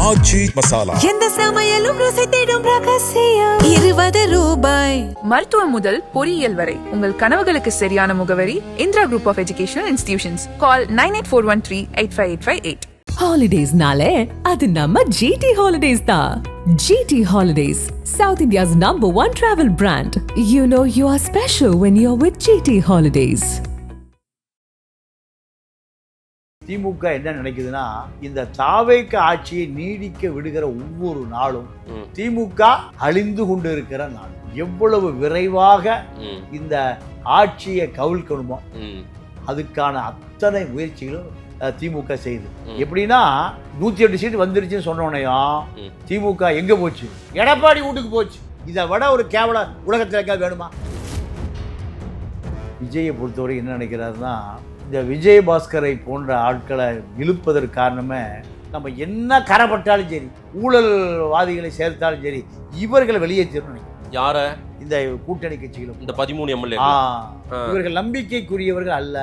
ஆச்சி மசாலா எந்த சமையலும் ருசி தேடும் ரகசியம் 20 ரூபாய். மருத்துவம் முதல் பொறியியல் வரை உங்கள் கனவுகளுக்கு சரியான முகவரி Indira group of educational institutions. Call 9841385858. Holidays nale adu namma GT Holidays da. GT Holidays, South India's #1 travel brand. You know you are special when you're with GT Holidays. திமுக என்ன நினைக்குதுன்னா, இந்த தாவேக ஆட்சியை நீடிக்க விடுகிற ஒவ்வொரு நாளும் திமுக அழிந்து கொண்டு இருக்கிற நாள். எவ்வளவு விரைவாக இந்த ஆட்சியை கவிழ்க்கணுமோ அதுக்கான அத்தனை முயற்சிகளும் திமுக செய்யுது. எப்படின்னா 108 சீட் வந்துருச்சுன்னு சொன்னோனையும் திமுக எங்க போச்சு? எடப்பாடி வீட்டுக்கு போச்சு. இதை விட ஒரு கேவல உலகத்தில் வேணுமா? விஜயை பொறுத்தவரை என்ன நினைக்கிறாருன்னா, இந்த விஜயபாஸ்கரை போன்ற ஆட்களை இழுப்பதற்கு காரணமே, நம்ம என்ன கரப்பட்டாலும் சரி, ஊழல்வாதிகளை சேர்த்தாலும் சரி, இவர்களை வெளியேற்றணும். யார? இந்த கூட்டணி கட்சிகளும் இந்த 13 எம்எல்ஏ இவர்கள் நம்பிக்கைக்குரியவர்கள் அல்ல.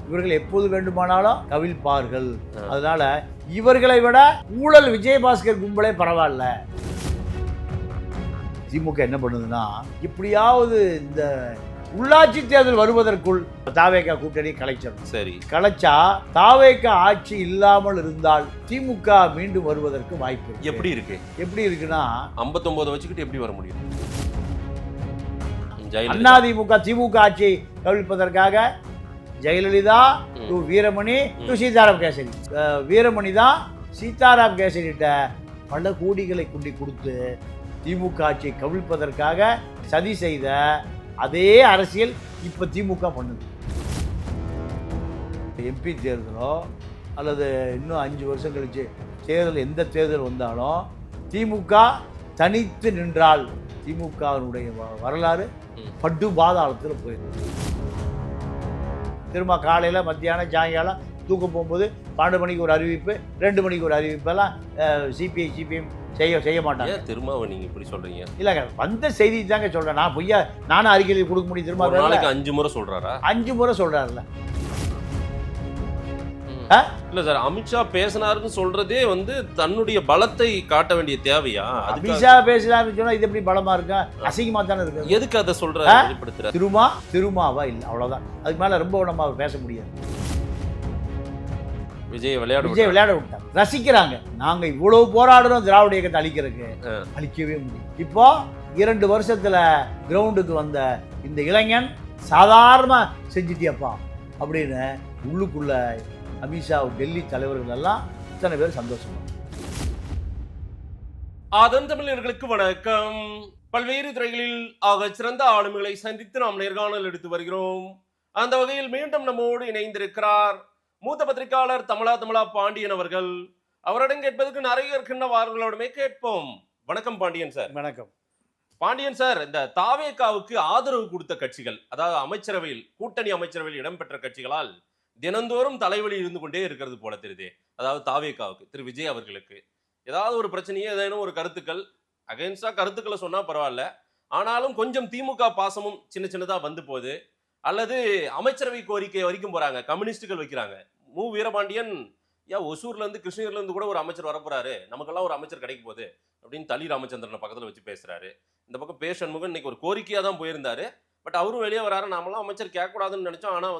இவர்கள் எப்போது வேண்டுமானாலும் கவிழ்ப்பார்கள். அதனால இவர்களை விட ஊழல் விஜயபாஸ்கர் கும்பலே பரவாயில்ல. திமுக என்ன பண்ணுதுன்னா, எப்படியாவது இந்த உள்ளாட்சி தேர்தல் வருவதற்குள் தாவேகா கூட்டணி கலைச்சிடும். சரி, கலைச்சா தாவேகா ஆட்சி இல்லாமல் இருந்தால் திமுக மீண்டும் வருவதற்கு வாய்ப்பு எப்படி இருக்குன்னா, 59 வச்சுக்கிட்டு எப்படி வர முடியும்? அதிமுக திமுக ஆட்சியை கவிழ்ப்பதற்காக ஜெயலலிதா டு வீரமணி டு சீதாராம் கேசரி, வீரமணி தான் சீதாராம் கேசரிட்ட பல கோடிகளை கொண்டு கொடுத்து திமுக ஆட்சியை கவிழ்ப்பதற்காக சதி செய்த அதே அரசியல் இப்ப திமுக பண்ணுது. எம்பி தேர்தலோ அல்லது இன்னும் 5 வருஷம் கழிச்சு தேர்தல், எந்த தேர்தல் வந்தாலும் திமுக தனித்து நின்றால் திமுகவினுடைய வரலாறு பட்டு பாதாளத்தில் போயிடும். திரும்ப காலையில் மத்தியானம் சாயங்காலம் தூக்க போகும்போது 12 மணிக்கு ஒரு அறிவிப்பு, 2 மணிக்கு ஒரு அறிவிப்பெல்லாம் சிபிஎம் செய்ய மாட்டாங்க. திரும்ப நீங்க இப்படி சொல்றீங்க? இல்லங்க, வந்த செய்தி தாங்க சொல்றேன். நான் பொய்யா நானும் அறிக்கையில் கொடுக்க முடியும்? திரும்ப நாளைக்கு 5 முறை சொல்றாரா? 5 முறை சொல்றாருல்ல. இல்ல சார், அமித்ஷா பேசினாருன்னு சொல்றதே தன்னுடைய பலத்தை காட்ட வேண்டிய தேவையா? அமித்ஷா பேசினாருன்னு சொன்னா இது எப்படி பலமா இருக்கா? அசிங்கமா தானே இருக்கு. எதுக்கு அதை சொல்ற? திருமாவா இல்ல, அவ்வளவுதான். அதுக்கு மேல ரொம்ப நம்ம பேச முடியாது. விஜய் விளையாட விட்டாங்க, ரசிக்கிறாங்க. நாங்க இவ்வளவு போராடுறோம் திராவிட இயக்கத்தை அழிக்கிறதுக்கு, அழிக்கவே முடியும். இப்போ 2 வருஷத்துல கிரவுண்டுக்கு வந்த இந்த இளைஞன் சாதாரண செஞ்சிட்டியப்பா அப்படின்னு உள்ளுக்குள்ள அமித்ஷா, டெல்லி தலைவர்கள் எல்லாம் இத்தனை பேர் சந்தோஷமா. ஆதன் தமிழர்களுக்கு வணக்கம். பல்வேறு துறைகளில் ஆக சிறந்த ஆளுமைகளை சந்தித்து நாம் நேர்காணல் எடுத்து வருகிறோம். அந்த வகையில் மீண்டும் நம்மோடு இணைந்திருக்கிறார் மூத்த பத்திரிகையாளர் தமிழா பாண்டியன் அவர்கள். அவரிடம் கேட்பதற்கு நிறைய இருக்கின்றவர்களுடமே கேட்போம். வணக்கம் பாண்டியன் சார். வணக்கம் பாண்டியன் சார். இந்த தாவேகாவுக்கு ஆதரவு கொடுத்த கட்சிகள், அதாவது அமைச்சரவையில், கூட்டணி அமைச்சரவையில் இடம்பெற்ற கட்சிகளால் தினந்தோறும் தலைவலி இருந்து கொண்டே இருக்கிறது போல தெரியுது. அதாவது தாவேகாவுக்கு, திரு விஜய் அவர்களுக்கு ஏதாவது ஒரு பிரச்சனையே, ஏதேனும் ஒரு கருத்துக்கள் அகைன்ஸ்டா கருத்துக்களை சொன்னா பரவாயில்ல, ஆனாலும் கொஞ்சம் திமுக பாசமும் சின்னதா வந்து போகுது. அல்லது அமைச்சரவை கோரிக்கை வரைக்கும் போறாங்க, கம்யூனிஸ்டுகள் வைக்கிறாங்க. மு வீரபாண்டியன் ஒசூர்ல இருந்து, கிருஷ்ணகிரில இருந்து கூட ஒரு அமைச்சர் வரப்போறாரு, நமக்கெல்லாம் ஒரு அமைச்சர் கிடைக்க போகுது அப்படின்னு தளி ராமச்சந்திரனை பக்கத்துல வச்சு பேசுறாரு. இந்த பக்கம் பே சண்முகம் இன்னைக்கு ஒரு கோரிக்கையா தான் போயிருந்தாரு. பட் அவரும் வெளியே வராரு, நாமெல்லாம் அமைச்சர் கேட்க கூடாதுன்னு நினைச்சோம், ஆனா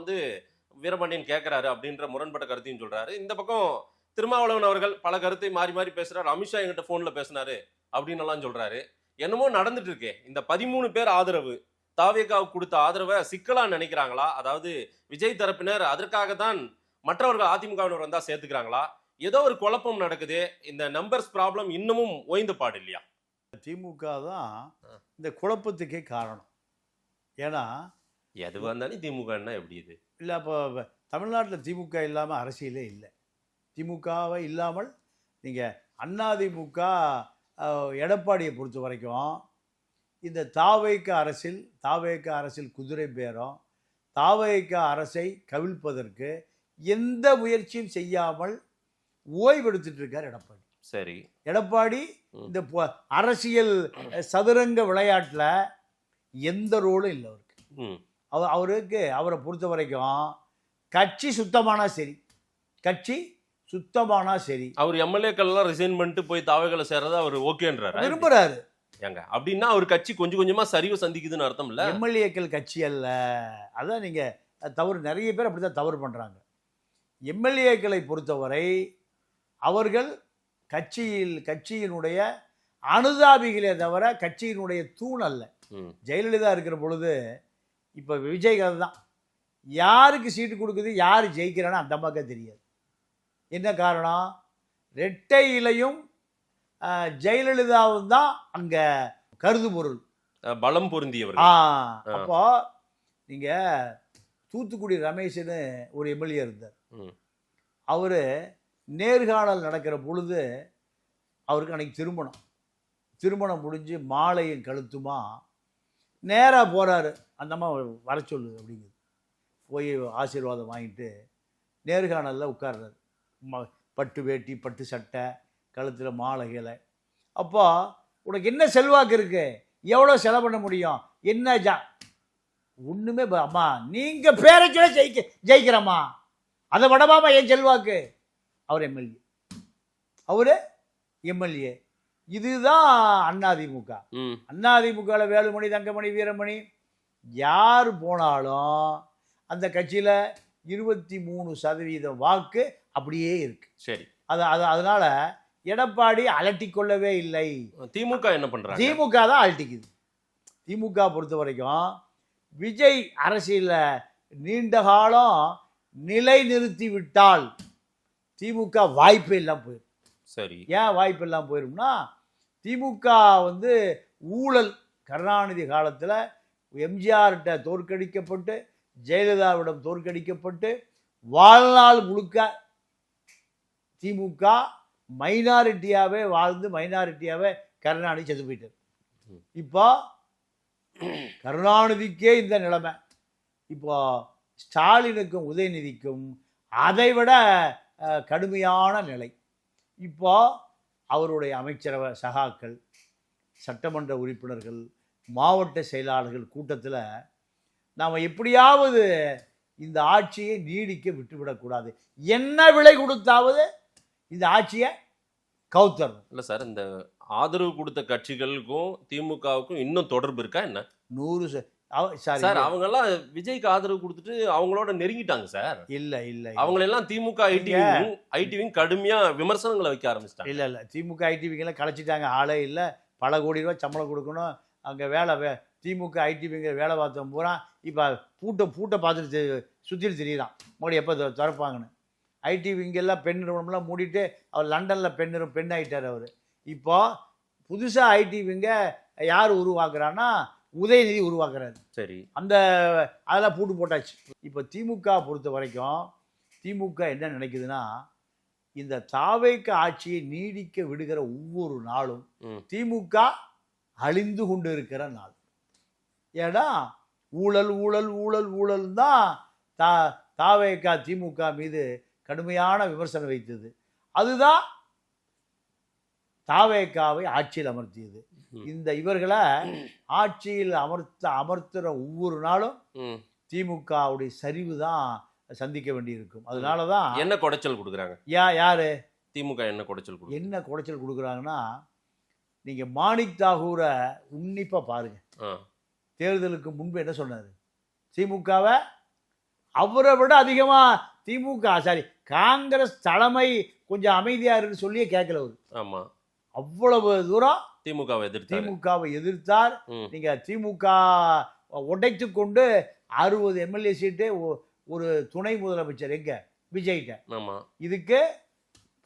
வீரபாண்டியன் கேட்கிறாரு அப்படின்ற முரண்பட்ட கருத்தையும் சொல்றாரு. இந்த பக்கம் திருமாவளவன் அவர்கள் பல கருத்தை மாறி மாறி பேசுறாரு. அமித்ஷா என்கிட்ட போன்ல பேசினாரு அப்படின்னு எல்லாம் சொல்றாரு. என்னமோ நடந்துட்டு இருக்கே. இந்த 13 பேர் ஆதரவு, தாவேகாவுக்கு கொடுத்த ஆதரவை சிக்கலா நினைக்கிறாங்களா? அதாவது விஜய் தரப்பினர் அதற்காக தான் மற்றவர்கள் அதிமுகவினர் வந்தா சேர்த்துக்கிறாங்களா? ஏதோ ஒரு குழப்பம் நடக்குது. இந்த நம்பர்ஸ் ப்ராப்ளம் இன்னமும் ஓய்ந்து பாடு இல்லையா? திமுக தான் இந்த குழப்பத்துக்கே காரணம். ஏன்னா எது வந்தாலும் திமுக எப்படி இது இல்லை, அப்போ தமிழ்நாட்டில் திமுக இல்லாமல் அரசியலே இல்லை. திமுகவை இல்லாமல் நீங்கள் அதிமுக எடப்பாடியை பொறுத்த வரைக்கும் இந்த தாவேக அரசில் குதிரை பேரம், தாவேக அரசை கவிழ்ப்பதற்கு எந்த முயற்சியும் செய்யாமல் ஓய்வெடுத்துட்டு இருக்கார் எடப்பாடி. சரி, எடப்பாடி இந்த அரசியல் சதுரங்க விளையாட்டில் எந்த ரோலும் இல்லை அவருக்கு. அவரை பொறுத்த வரைக்கும் கட்சி சுத்தமானா சரி, கட்சி சுத்தமானா சரி. அவர் எம்எல்ஏக்கள் எல்லாம் ரிசைன் பண்ணிட்டு போய் தாவேகளை சேர்றத அவர் ஓகேன்றாரு. விரும்புறாரு. ஏங்க அப்படின்னா அவர் கட்சி கொஞ்சம் கொஞ்சமா சரிவு சந்திக்குதுன்னு அர்த்தம் இல்ல? எம்எல்ஏக்கள் கட்சி அல்ல. அதான் நீங்க தவறு, நிறைய பேர் அப்படிதான் தவறு பண்றாங்க. எம்எல்ஏக்களை பொறுத்தவரை அவர்கள் கட்சியினுடைய அனுதாபிகளே தவிர கட்சியினுடைய தூண் அல்ல. ஜெயலலிதா இருக்கிற பொழுது இப்போ விஜய் கதை தான். யாருக்கு சீட்டு கொடுக்குது, யார் ஜெயிக்கிறான்னு அந்த அம்மாக்கே தெரியாது. என்ன காரணம்? ரெட்டை இலையும் ஜெயலலிதாவும் தான் அங்கே கருது பொருள், பலம் பொருந்தியவர். அப்போ நீங்க தூத்துக்குடி ரமேஷ்னு ஒரு எம்எல்ஏ இருந்தார். அவர் நேர்காணல் நடக்கிற பொழுது அவருக்கு அன்னைக்கு திருமணம் முடிஞ்சு மாலையும் கழுத்துமா நேராக போகிறாரு. அந்த அம்மா வர சொல்லு அப்படிங்குது. போய் ஆசீர்வாதம் வாங்கிட்டு நேர்காணலில் உட்கார்றாரு. பட்டு வேட்டி, பட்டு சட்டை, கழுத்தில் மாலைகளை. அப்போ உனக்கு என்ன செல்வாக்கு இருக்கு, எவ்வளோ செலவு பண்ண முடியும், என்ன ஒன்றுமே. அம்மா நீங்கள் பேரை சொல்ல ஜெயிக்கிறம்மா, அதை விடமாமா என் செல்வாக்கு. அவர் எம்எல்ஏ. இதுதான் அதிமுக. அதிமுகவில் வேலுமணி, தங்கமணி, வீரமணி யார் போனாலும் அந்த கட்சியில் 23% வாக்கு அப்படியே இருக்கு. சரி, அதனால எடப்பாடி அலட்டி கொள்ளவே இல்லை. திமுக என்ன பண்றாங்க? திமுக தான் அலட்டிக்குது. திமுக பொறுத்த வரைக்கும் விஜய் அரசியலில் நீண்ட காலம் நிலை நிறுத்தி விட்டால் திமுக வாய்ப்பு எல்லாம் போயிடும். சரி, ஏன் வாய்ப்பு எல்லாம் போயிடும்னா, திமுக ஊழல் கருணாநிதி காலத்தில் எம்ஜிஆர்கிட்ட தோற்கடிக்கப்பட்டு, ஜெயலலிதாவிடம் தோற்கடிக்கப்பட்டு, வாழ்நாள் முழுக்க திமுக மைனாரிட்டியாகவே வாழ்ந்து மைனாரிட்டியாகவே கருணாநிதி செத்து போயிட்டார். இப்போ கருணாநிதிக்கே இந்த நிலைமை. இப்போ ஸ்டாலினுக்கும் உதயநிதிக்கும் அதைவிட கடுமையான நிலை. இப்போ அவருடைய அமைச்சரவை சகாக்கள், சட்டமன்ற உறுப்பினர்கள், மாவட்ட செயலாளர்கள் கூட்டத்தில் நாம் எப்படியாவது இந்த ஆட்சியை நீடிக்க விட்டுவிடக்கூடாது, என்ன விலை கொடுத்தாவது இந்த ஆட்சியை கவுத்தரணும். இல்லை சார், இந்த ஆதரவு கொடுத்த கட்சிகளுக்கும் திமுகவுக்கும் இன்னும் தொடர்பு இருக்கா என்ன? 100 சார், அவங்கெல்லாம் விஜய்க்கு ஆதரவு கொடுத்துட்டு அவங்களோட நெருங்கிட்டாங்க சார். இல்ல அவங்களெல்லாம் திமுக ஐடிவிங் கடுமையா விமர்சனங்களை வைக்க ஆரம்பிச்சிட்டாங்க. இல்ல திமுக ஐடிவிங்கெல்லாம் கலைச்சிட்டாங்க. ஆளே இல்லை, பல கோடி ரூபாய் சம்பளம் கொடுக்கணும். அங்கே வேலை திமுக ஐடிவிங்க வேலை பார்த்தோம் பூரா இப்போ பூட்டை பார்த்துட்டு சுற்றிட்டு தெரியுதான் மறுபடியும் எப்போ திறப்பாங்கன்னு. ஐடிவிங்கெல்லாம் பெண் நிறுவனம்லாம் மூடிட்டு அவர் லண்டனில் பெண் ஆகிட்டார் அவர். இப்போ புதுசாக ஐடிவிங்க யார் உருவாக்குறான்னா உதயநிதி உருவாக்குறாரு. சரி, அதெல்லாம் பூட்டு போட்டாச்சு. இப்போ திமுக பொறுத்த வரைக்கும் திமுக என்ன நினைக்குதுன்னா, இந்த தாவேக்க ஆட்சியை நீடிக்க விடுகிற ஒவ்வொரு நாளும் திமுக அழிந்து கொண்டு இருக்கிற நாள். ஏன்னா ஊழல் ஊழல் ஊழல் ஊழல் தான் தாவேக்கா திமுக மீது கடுமையான விமர்சனம் வைத்தது. அதுதான் தாவேக்காவை ஆட்சியில் அமர்த்தியது. இந்த இவர்களை ஆட்சியில் அமர்த்துற ஒவ்வொரு நாளும் திமுகவுடைய சரிவு தான் சந்திக்க வேண்டியிருக்கும். அதனாலதான் என்ன குடைச்சல் கொடுக்குறாங்க? யாரு திமுக என்ன குடைச்சல் கொடுக்குறாங்கன்னா, நீங்க மாணிக் தாகூரை உன்னிப்பா பாருங்க. தேர்தலுக்கு முன்பு என்ன சொன்னாரு? திமுகவை அவரை விட அதிகமா காங்கிரஸ் தலைமை கொஞ்சம் அமைதியா இருக்குன்னு சொல்லியே கேட்கல அவரு. ஆமா, அவ்வளவு தூரம் திமுகவை எதிர்த்தார். நீங்க திமுக உடைத்து கொண்டு 60 எம்எல்ஏ சீட்டு, ஒரு துணை முதலமைச்சர் எங்க விஜய்கிட்ட. இதுக்கு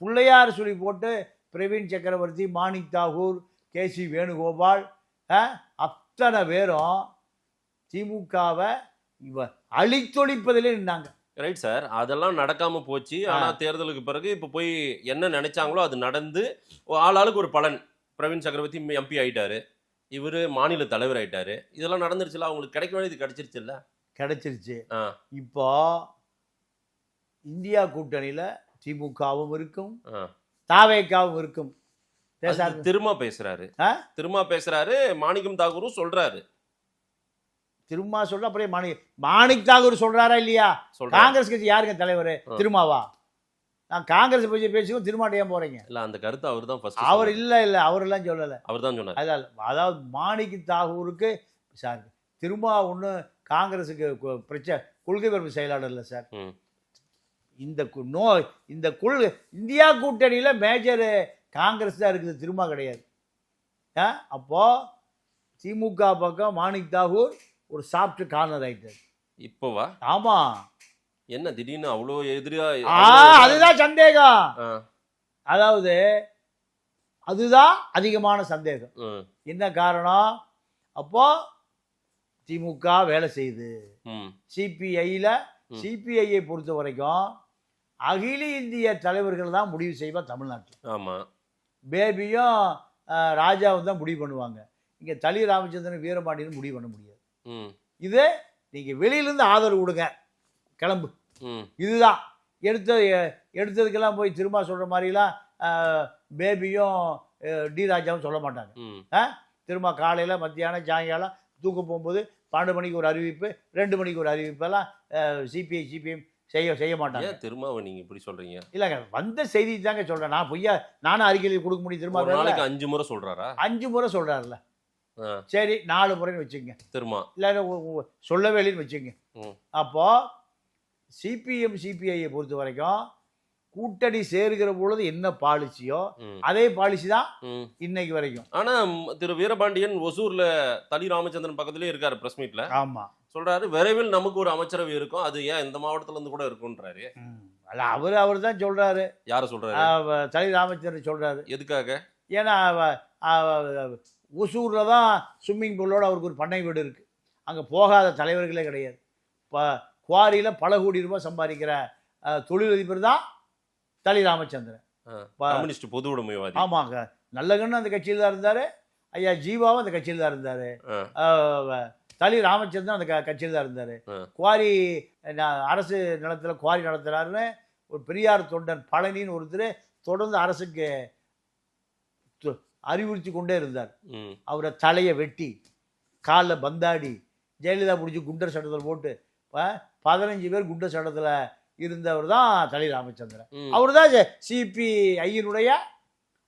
பிள்ளையார் சொல்லி போட்டு பிரவீன் சக்கரவர்த்தி, மாணிக் தாகூர், கேசி வேணுகோபால் அத்தனை பேரும் திமுகவை அழித்தொழிப்பதிலே நின்னாங்க. ரைட் சார், அதெல்லாம் நடக்காம போச்சு. ஆனா தேர்தலுக்கு பிறகு இப்ப போய் என்ன நினைச்சாங்களோ அது நடந்து ஆளாளுக்கு ஒரு பலன். பிரவீன் சக்கரவர்த்தி எம்பி ஆயிட்டாரு, இவரு மாநில தலைவர் ஆயிட்டாரு. இதெல்லாம் நடந்துருச்சுல, அவங்களுக்கு கிடைக்க வேண்டியது கிடைச்சிருச்சுல்ல? கிடைச்சிருச்சு. இப்போ இந்தியா கூட்டணியில திமுகவும் இருக்கும், தாவேக்காவும் இருக்கும். திரும்ப பேசுறாரு மாணிக்கம் தாகூரும் சொல்றாரு. திரும்ப சொல்ற அப்படியே மாணிக் தாகூர் சொல்றாரா இல்லையா? காங்கிரஸ் கட்சி யாருங்க தலைவர்? திருமாவா? நான் காங்கிரஸ் பற்றி பேசிக்கும் திருமாட்டையா போறீங்க? இல்ல அந்த கருத்து அவர் தான் ஃபர்ஸ்ட் அவர் இல்லை அவரெல்லாம் சொல்லலை. அவர் தான் சொன்னார். அதாவது மாணிக்க தாகூருக்கு சார் திரும்ப ஒன்று காங்கிரஸுக்கு கொள்கை பரப்பு செயலாளர் இல்லை சார். இந்த இந்தியா கூட்டணியில் மேஜர் காங்கிரஸ் தான் இருக்குது, திரும்ப கிடையாது. அப்போ திமுக பக்கம் மாணிக் தாகூர் ஒரு சாஃப்ட் கார்னர் ஆயிட்டார். இப்போவா? ஆமா. என்ன திடீர்னு அவ்வளோ எதிரியா? அதுதான் சந்தேகம். அதாவது அதுதான் அதிகமான சந்தேகம். என்ன காரணம்? அப்போ திமுக வேலை செய்யுது. சிபிஐயை பொறுத்த வரைக்கும் அகில இந்திய தலைவர்கள் தான் முடிவு செய்வா தமிழ்நாட்டில். ஆமாம். பேபியும் ராஜாவும் தான் முடிவு பண்ணுவாங்க. இங்கே தளி ராமச்சந்திரன் வீரபாண்டியன் முடிவு பண்ண முடியாது. இது நீங்கள் வெளியிலேருந்து ஆதரவு கொடுங்க, கிளம்பு, இதுதான் எடுத்ததுக்கெல்லாம் போய் திரும்ப சொல்கிற மாதிரிலாம் பேபியும் டி ராஜாவும் சொல்ல மாட்டாங்க. திரும்ப காலையில் மத்தியானம் சாயங்காலம் தூக்க போகும்போது 12 மணிக்கு ஒரு அறிவிப்பு, 2 மணிக்கு ஒரு அறிவிப்பெல்லாம் சிபிஎம் செய்ய மாட்டாங்க. திரும்ப நீங்கள் இப்படி சொல்கிறீங்க? இல்லைங்க, வந்த செய்தி தாங்க சொல்கிறேன். நான் பொய்யா நானும் அறிக்கையில் கொடுக்க முடியும். திரும்ப நாளைக்கு 5 முறை சொல்கிறாரா? 5 முறை சொல்கிறாருல்ல, சரி 4 முறைன்னு வச்சுங்க. திரும்ப இல்லை சொல்லவே இல்லைன்னு வச்சுங்க. அப்போது சிபிஐயை பொறுத்த வரைக்கும் கூட்டணி சேருகிற பொழுது என்ன பாலிசியோ அதே பாலிசி தான் இன்னைக்கு வரைக்கும். ஆனா திரு வீரபாண்டியன் ஒசூர்ல தளி ராமச்சந்திரன் பக்கத்துலயே இருக்காரு பிரஸ் மீட்ல. ஆமா, சொல்றாரு விரைவில் நமக்கு ஒரு அமைச்சரவை இருக்கும், அது ஏன் இந்த மாவட்டத்துல இருந்து கூட இருக்கும்ன்றாரு. அவர் தான் சொல்றாரு. யார சொல்றாரு? தளி ராமச்சந்திரன் சொல்றாரு. எதுக்காக? ஏன்னா ஒசூர்ல தான் ஸ்விம்மிங் பூலோட அவருக்கு ஒரு பண்ணை வீடு இருக்கு. அங்க போகாத தலைவர்களே கிடையாது. குவாரியில பல கோடி ரூபாய் சம்பாதிக்கிற தொழிலதிபர் தான் தளி ராமச்சந்திரன். கம்யூனிஸ்ட் பொது உடைமைவாதி. ஆமாங்க, நல்லகண்ணு அந்த கட்சியில் தான் இருந்தாரு. ஐயா ஜீவாவும் அந்த கட்சியில் தான் இருந்தாரு. தளி ராமச்சந்திரன் அந்த கட்சியில் தான் இருந்தாரு. குவாரி அரசு நிலத்தில் குவாரி நடத்துறாருன்னு ஒரு பெரியார் தொண்டன் பழனின்னு ஒருத்தர் தொடர்ந்து அரசுக்கு அறிவுறுத்தி கொண்டே இருந்தார். அவரை தலையை வெட்டி காலில் பந்தாடி ஜெயலலிதா பிடிச்சி குண்டர் சட்டத்தில் போட்டு 15 பேர் குண்டர் சட்டத்தில் இருந்தவர் தான் தளி ராமச்சந்திரன். அவர் தான் சிபிஐயினுடைய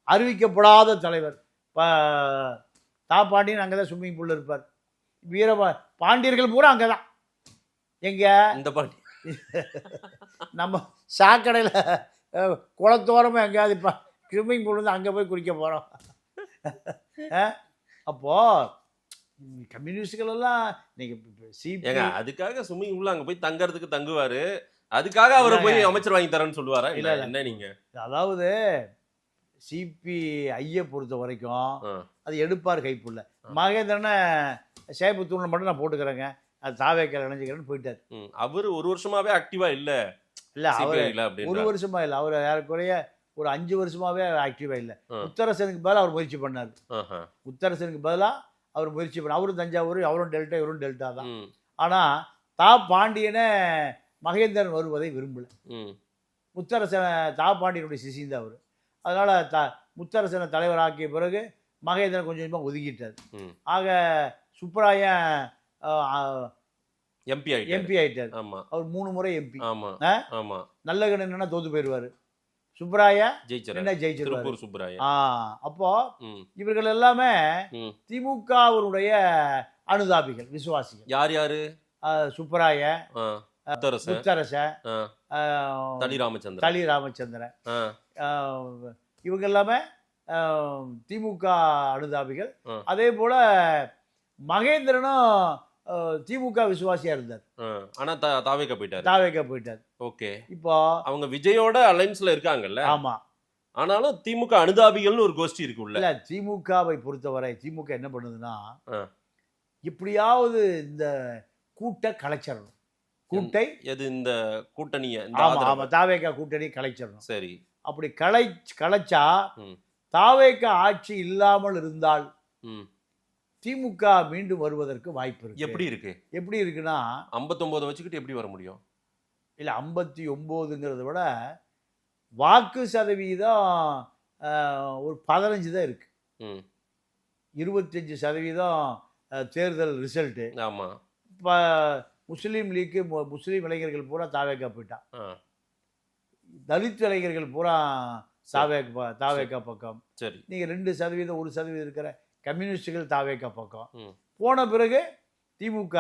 அறிவிக்கப்படாத தலைவர். தாப்பாண்டியன் அங்கே தான் ஸ்விம்மிங் பூலில் இருப்பார். பாண்டியர்கள் பூரா அங்கே தான். எங்க இந்த பாண்டி நம்ம சாக்கடையில் குளத்தோரமாக எங்கேயாவது இப்போ ஸ்விம்மிங் பூல் வந்து அங்கே போய் குளிக்க போகிறோம். அப்போது கம்யூனிஸ்டுகள் எல்லாம் நீங்க அதுக்காக ஸ்விம்மிங் பூல் அங்கே போய் தங்கறதுக்கு தங்குவாரு, அதுக்காக அவரை போய் அமைச்சர் வாங்கி தரேன்னு சொல்லுவாரா? இல்ல என்ன நீங்க? அதாவது சிபிஐயை பொறுத்த வரைக்கும் அது எடுப்பார் கைப்புள்ள. மகேந்திரனை சேபத்தூர்ல மட்டும் நான் போட்டுக்கிறேங்க, அது தாவேக்கால இணைஞ்சிக்கிறேன்னு போயிட்டார். அவர் ஒரு வருஷமாவே ஆக்டிவா இல்ல. அவர் ஒரு வருஷமா இல்லை, அவர் ஏறக்குறைய ஒரு 5 வருஷமாவே ஆக்டிவா இல்லை. முத்தரசனுக்கு பதிலாக அவர் முயற்சி பண்ணார். முத்தரசனுக்கு பதிலாக அவர் முயற்சி பண்ண, அவரும் தஞ்சாவூர், அவரும் டெல்டா, இவரும் டெல்டா தான். ஆனால் பாண்டியனை மகேந்திரன் வருவதை விரும்பல. முத்தரசனை பாண்டியனுடைய சிசிந்தான் அவர். அதனால முத்தரசனை தலைவராக்கிய பிறகு மகேந்திரன் கொஞ்சம் கொஞ்சமாக ஒதுக்கிட்டார். ஆக சுப்பராயன் எம்பி ஆயிட்டார். அவர் 3 முறை எம்பி. நல்லகண்ணன் என்னன்னா தோத்து போயிடுவாரு, சுப்பராயா ஜெயிச்சிருவாரு. அப்போ இவர்கள் எல்லாமே திமுகவினுடைய அனுதாபிகள், விசுவாசிகள். யார் யாரு? சுப்பராய, முத்தரச, தளி ராமச்சந்திரன், இவங்க எல்லாமே திமுக அனுதாபிகள். அதே போல மகேந்திரனும் திமுக விசுவாசியா இருந்தார். ஆனா தாவேக்கா போயிட்டார். ஓகே, இப்போ அவங்க விஜயோட அலைன்ஸ்ல இருக்காங்கல்ல. ஆமா, ஆனாலும் திமுக அனுதாபிகள்னு ஒரு கோஷ்டி இருக்குல்ல. இல்ல, திமுகவை பொறுத்தவரை திமுக என்ன பண்ணுதுன்னா, எப்படியாவது இந்த கூட்ட கலைச்சிடணும். கூட்டை எது? இந்த கூட்டணியை, தாவேக்கா கூட்டணி கலைச்சிடணும். சரி, அப்படி கலைச்சா தாவேக்கா ஆட்சி இல்லாமல் இருந்தால் திமுக மீண்டும் வருவதற்கு வாய்ப்பு இருக்கு. எப்படி இருக்குன்னா 59 வச்சுக்கிட்டு எப்படி வர முடியும்? இல்ல, 59ங்கிறத விட வாக்கு சதவீதம் ஒரு 15 தான் இருக்கு. 25% தேர்தல் ரிசல்ட்டு. ஆமா, இப்போ முஸ்லீம் லீக்கு முஸ்லீம் இளைஞர்கள் பூரா தாவேக்கா போயிட்டான். தலித் இளைஞர்கள் பூரா தாவேக்கா பக்கம், சரி நீங்கள் 2% 1% இருக்கிற கம்யூனிஸ்டுகள் தாவேக்கா பக்கம். ம். போன பிறகு திமுக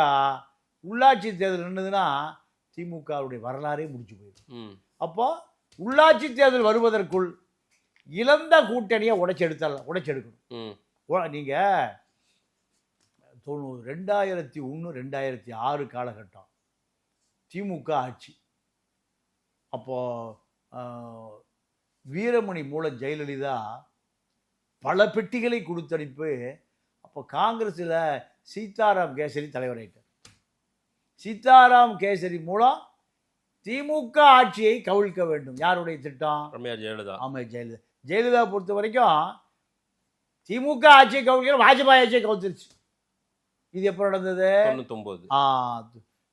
உள்ளாட்சி தேர்தல் நின்றுதுன்னா திமுகவுடைய வரலாறே முடிச்சு போயிடும். ம் அப்போ உள்ளாட்சி தேர்தல் வருவதற்குள் இழந்த கூட்டணியை உடைச்செடுக்கணும். ம் நீங்கள் 2001 2006 காலகட்டம் திமுக ஆட்சி. அப்போ வீரமணி மூலம் ஜெயலலிதா பல பெட்டிகளை கொடுத்தனுப்பி அப்போ காங்கிரஸில் சீதாராம் கேசரி தலைவராயிட்டார். சீதாராம் கேசரி மூலம் திமுக ஆட்சியை கவிழ்க்க வேண்டும். யாருடைய திட்டம்? ரம்யா ஜெயலலிதா. ஆமாம், ஜெயலலிதா. ஜெயலலிதா பொறுத்த வரைக்கும் திமுக ஆட்சியை கவிழ்க்க வாஜ்பாய் ஆட்சியை கவுத்துருச்சு. இது எப்போ நடந்தது? 99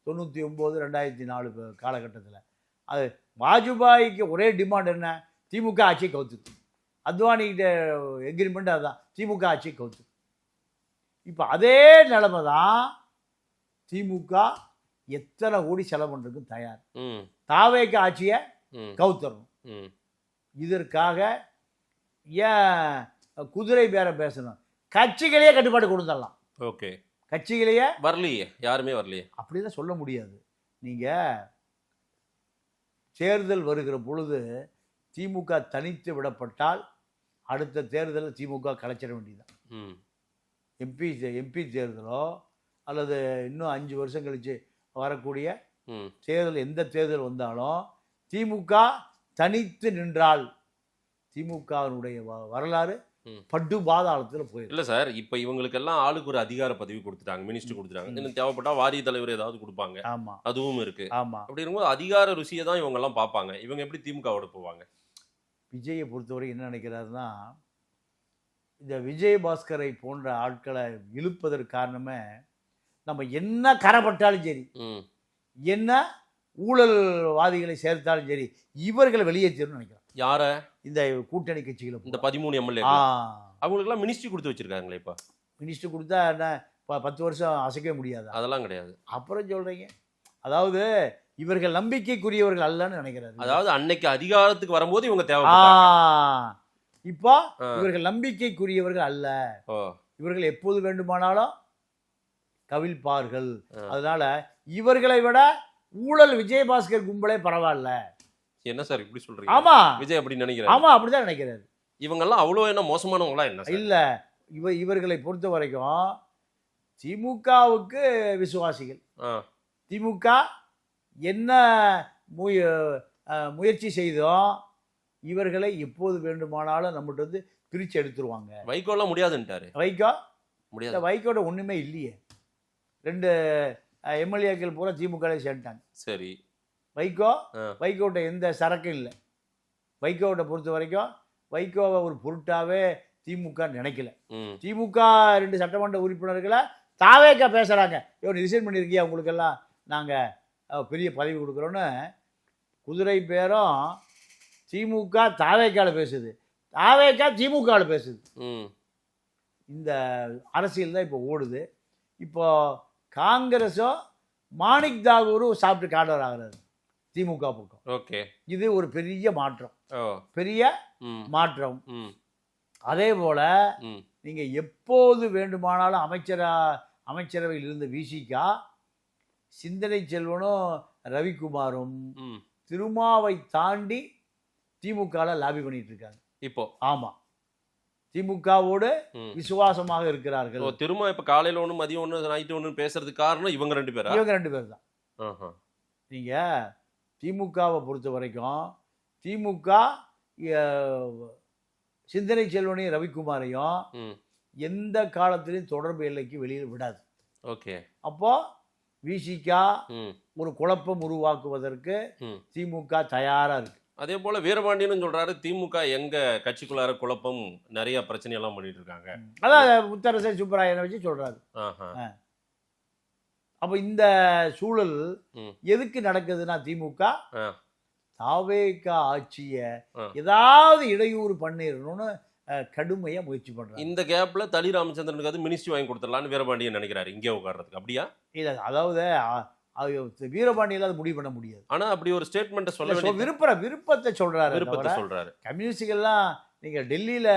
99 2004 காலகட்டத்தில். அது வாஜ்பாய்க்கு ஒரே டிமாண்ட் என்ன? திமுக ஆட்சியை கவுத்துது. அத்வானிகிட்ட எக்ரிமெண்ட் அதுதான், திமுக ஆட்சியை கவுத்து. இப்போ அதே நிலைமை தான் திமுக எத்தனை கோடி செலவு பண்ணுறதுக்கும் தயார். தாவேக்கு ஆட்சியை கவுத்தரணும். இதற்காக ஏன் குதிரை பேரம் பேசணும்? கட்சிகளையே கட்டுப்பாடு கொடுத்துடலாம். ஓகே, கட்சிகளையே வரலையே, யாருமே வரலையே. அப்படிதான் சொல்ல முடியாது. நீங்கள் தேர்தல் வருகிற பொழுது திமுக தனித்து விடப்பட்டால் அடுத்த தேர்தலில் திமுக கலைச்சிட வேண்டியதுதான். எம்பி தேர்தலோ அல்லது இன்னும் 5 வருஷம் கழிச்சு வரக்கூடிய தேர்தல், எந்த தேர்தல் வந்தாலும் திமுக தனித்து நின்றால் திமுகவினுடைய வரலாறு பட்டு பாதாளத்தில் போயிடும். இல்லை சார், இப்போ இவங்களுக்கெல்லாம் ஆளுக்கு ஒரு அதிகார பதவி கொடுத்துட்டாங்க, மினிஸ்டர் கொடுத்துட்டாங்க. இன்னும் தேவைப்பட்டா வாரிய தலைவர் ஏதாவது கொடுப்பாங்க. ஆமா, அதுவும் இருக்கு. ஆமா, அப்படி இருக்கும்போது அதிகார ருசியை தான் இவங்க எல்லாம் பார்ப்பாங்க. இவங்க எப்படி திமுகவோட போவாங்க? விஜயை பொறுத்தவரை என்ன நினைக்கிறாருன்னா, இந்த விஜயபாஸ்கரை போன்ற ஆட்களை இழுப்பதற்கு காரணமே நம்ம என்ன கரைப்பட்டாலும் சரி, என்ன ஊழல்வாதிகளை சேர்த்தாலும் சரி, இவர்களை வெளியேற்றணும்னு நினைக்கிறார். யார? இந்த கூட்டணி கட்சிகளை, இந்த 13 எம்எல்ஏ அவங்களுக்குலாம் மினிஸ்ட்ரி கொடுத்து வச்சிருக்காங்களே. இப்போ மினிஸ்டர் கொடுத்தா என்ன 10 வருஷம் அசைக்க முடியாது? அதெல்லாம் கிடையாது. அப்புறம் சொல்றீங்க, அதாவது இவர்கள் நம்பிக்கைக்குரியவர்கள் அல்லன்னு நினைக்கிறாரு. அதாவது அன்னைக்கு அதிகாரத்துக்கு வரும்போது இவங்க தேவை, இப்போ இவர்கள் நம்பிக்கைக்குரியவர்கள் அல்ல, இவர்கள் எப்போது வேண்டுமானாலும் கவிழ்ப்பார்கள். அதனால இவர்களை விட ஊழல் விஜயபாஸ்கர் கும்பலே பரவாயில்ல. என்ன சார் இப்படி சொல்றீங்க? ஆமா, விஜய் அப்படி நினைக்கிறாரு. ஆமா, அப்படிதான் நினைக்கிறாரு. இவங்க எல்லாம் அவ்வளவு என்ன மோசமானவங்களா? என்ன இல்ல, இவர்களை பொறுத்த வரைக்கும் திமுகவுக்கு விசுவாசிகள். திமுக என்ன முயற்சி செய்தோம் இவர்களை எப்போது வேண்டுமானாலும் நம்மகிட்ட வந்து பிரிச்சு எடுத்துருவாங்க. வைகோலாம் முடியாதுன்ட்டாரு. வைகோ முடியாது. வைகோட ஒண்ணுமே இல்லையே. 2 எம்எல்ஏக்கள் பூரா திமுக சேர்ந்துட்டாங்க. சரி, வைகோட்ட எந்த சரக்கும் இல்லை. வைகோட்ட பொறுத்த வரைக்கும் வைகோவை ஒரு பொருட்டாவே திமுக நினைக்கல. திமுக 2 சட்டமன்ற உறுப்பினர்களை தாவேக்கா பேசுறாங்க, இவன் ரிசைன் பண்ணியிருக்கியா, உங்களுக்கெல்லாம் நாங்க பெரிய பதவி கொடுக்குறோன்னு. குதிரை பேரும் திமுக தாவேக்கால பேசுது, தாவேக்கா திமுகவில் பேசுது. இந்த அரசியல் தான் இப்போ ஓடுது. இப்போ காங்கிரஸோ மாணிக் தாகூரும் சாப்பிட்டு கார்டர் ஆகிறாரு திமுக பக்கம். ஓகே, இது ஒரு பெரிய மாற்றம், பெரிய மாற்றம். அதே போல நீங்க எப்போது வேண்டுமானாலும் அமைச்சரவையில் இருந்த விசிகா, சிந்தனை செல்வனும் ரவிக்குமாரும் திருமாவை தாண்டி திமுக லாபி பண்ணிட்டு இருக்காங்க இப்போ. ஆமா, திமுகவோடு விசுவாசமாக இருக்கிறார்கள். திரும்ப இப்ப காலையில ஒண்ணு, மதியம் ஒண்ணு, நைட்டு ஒண்ணு பேசுறதுக்கு காரணம் இவங்க 2 பேரா? இவங்க 2 பேர் தான். நீங்க திமுகவை பொறுத்த வரைக்கும் திமுக சிந்தனை செல்வனையும் ரவிக்குமாரையும் எந்த காலத்திலையும் தொடர்பு எல்லைக்கு வெளியில் விடாது. ஓகே, அப்போ விசிகா ஒரு குழப்பம் உருவாக்குவதற்கு திமுக தயாரா இருக்கு. அதே போல வீரபாண்டியனும் சொல்றாரு, திமுக எங்க கட்சிக்குள்ளார குழப்பம், நிறைய பிரச்சனை எல்லாம் பண்ணிட்டு இருக்காங்க. அதான் முத்தரசன் சுப்பராயனை வச்சு சொல்றாரு. அப்ப இந்த சூழல் எதுக்கு நடக்குதுன்னா, திமுக தாவேக்கா ஆட்சிய ஏதாவது இடையூறு பண்ணிடணும்னு கடுமையா முயற்சி பண்றாங்க. இந்த கேப்ல தளி ராமச்சந்திரனுக்கு அது மினிஸ்ட்ரி வாங்கி கொடுத்துடலான்னு வீரபாண்டியன் நினைக்கிறாரு இங்கே உட்கார்றதுக்கு. அப்படியா? இல்ல, அதாவது வீரபாண்டியில அது முடிவு பண்ண முடியாது. ஆனா அப்படி ஒரு ஸ்டேட்மெண்ட் சொல்ல விருப்பத்தை சொல்றாரு. விருப்பத்தை சொல்றாரு. கம்யூனிஸ்டுகள்லாம் நீங்க டெல்லியில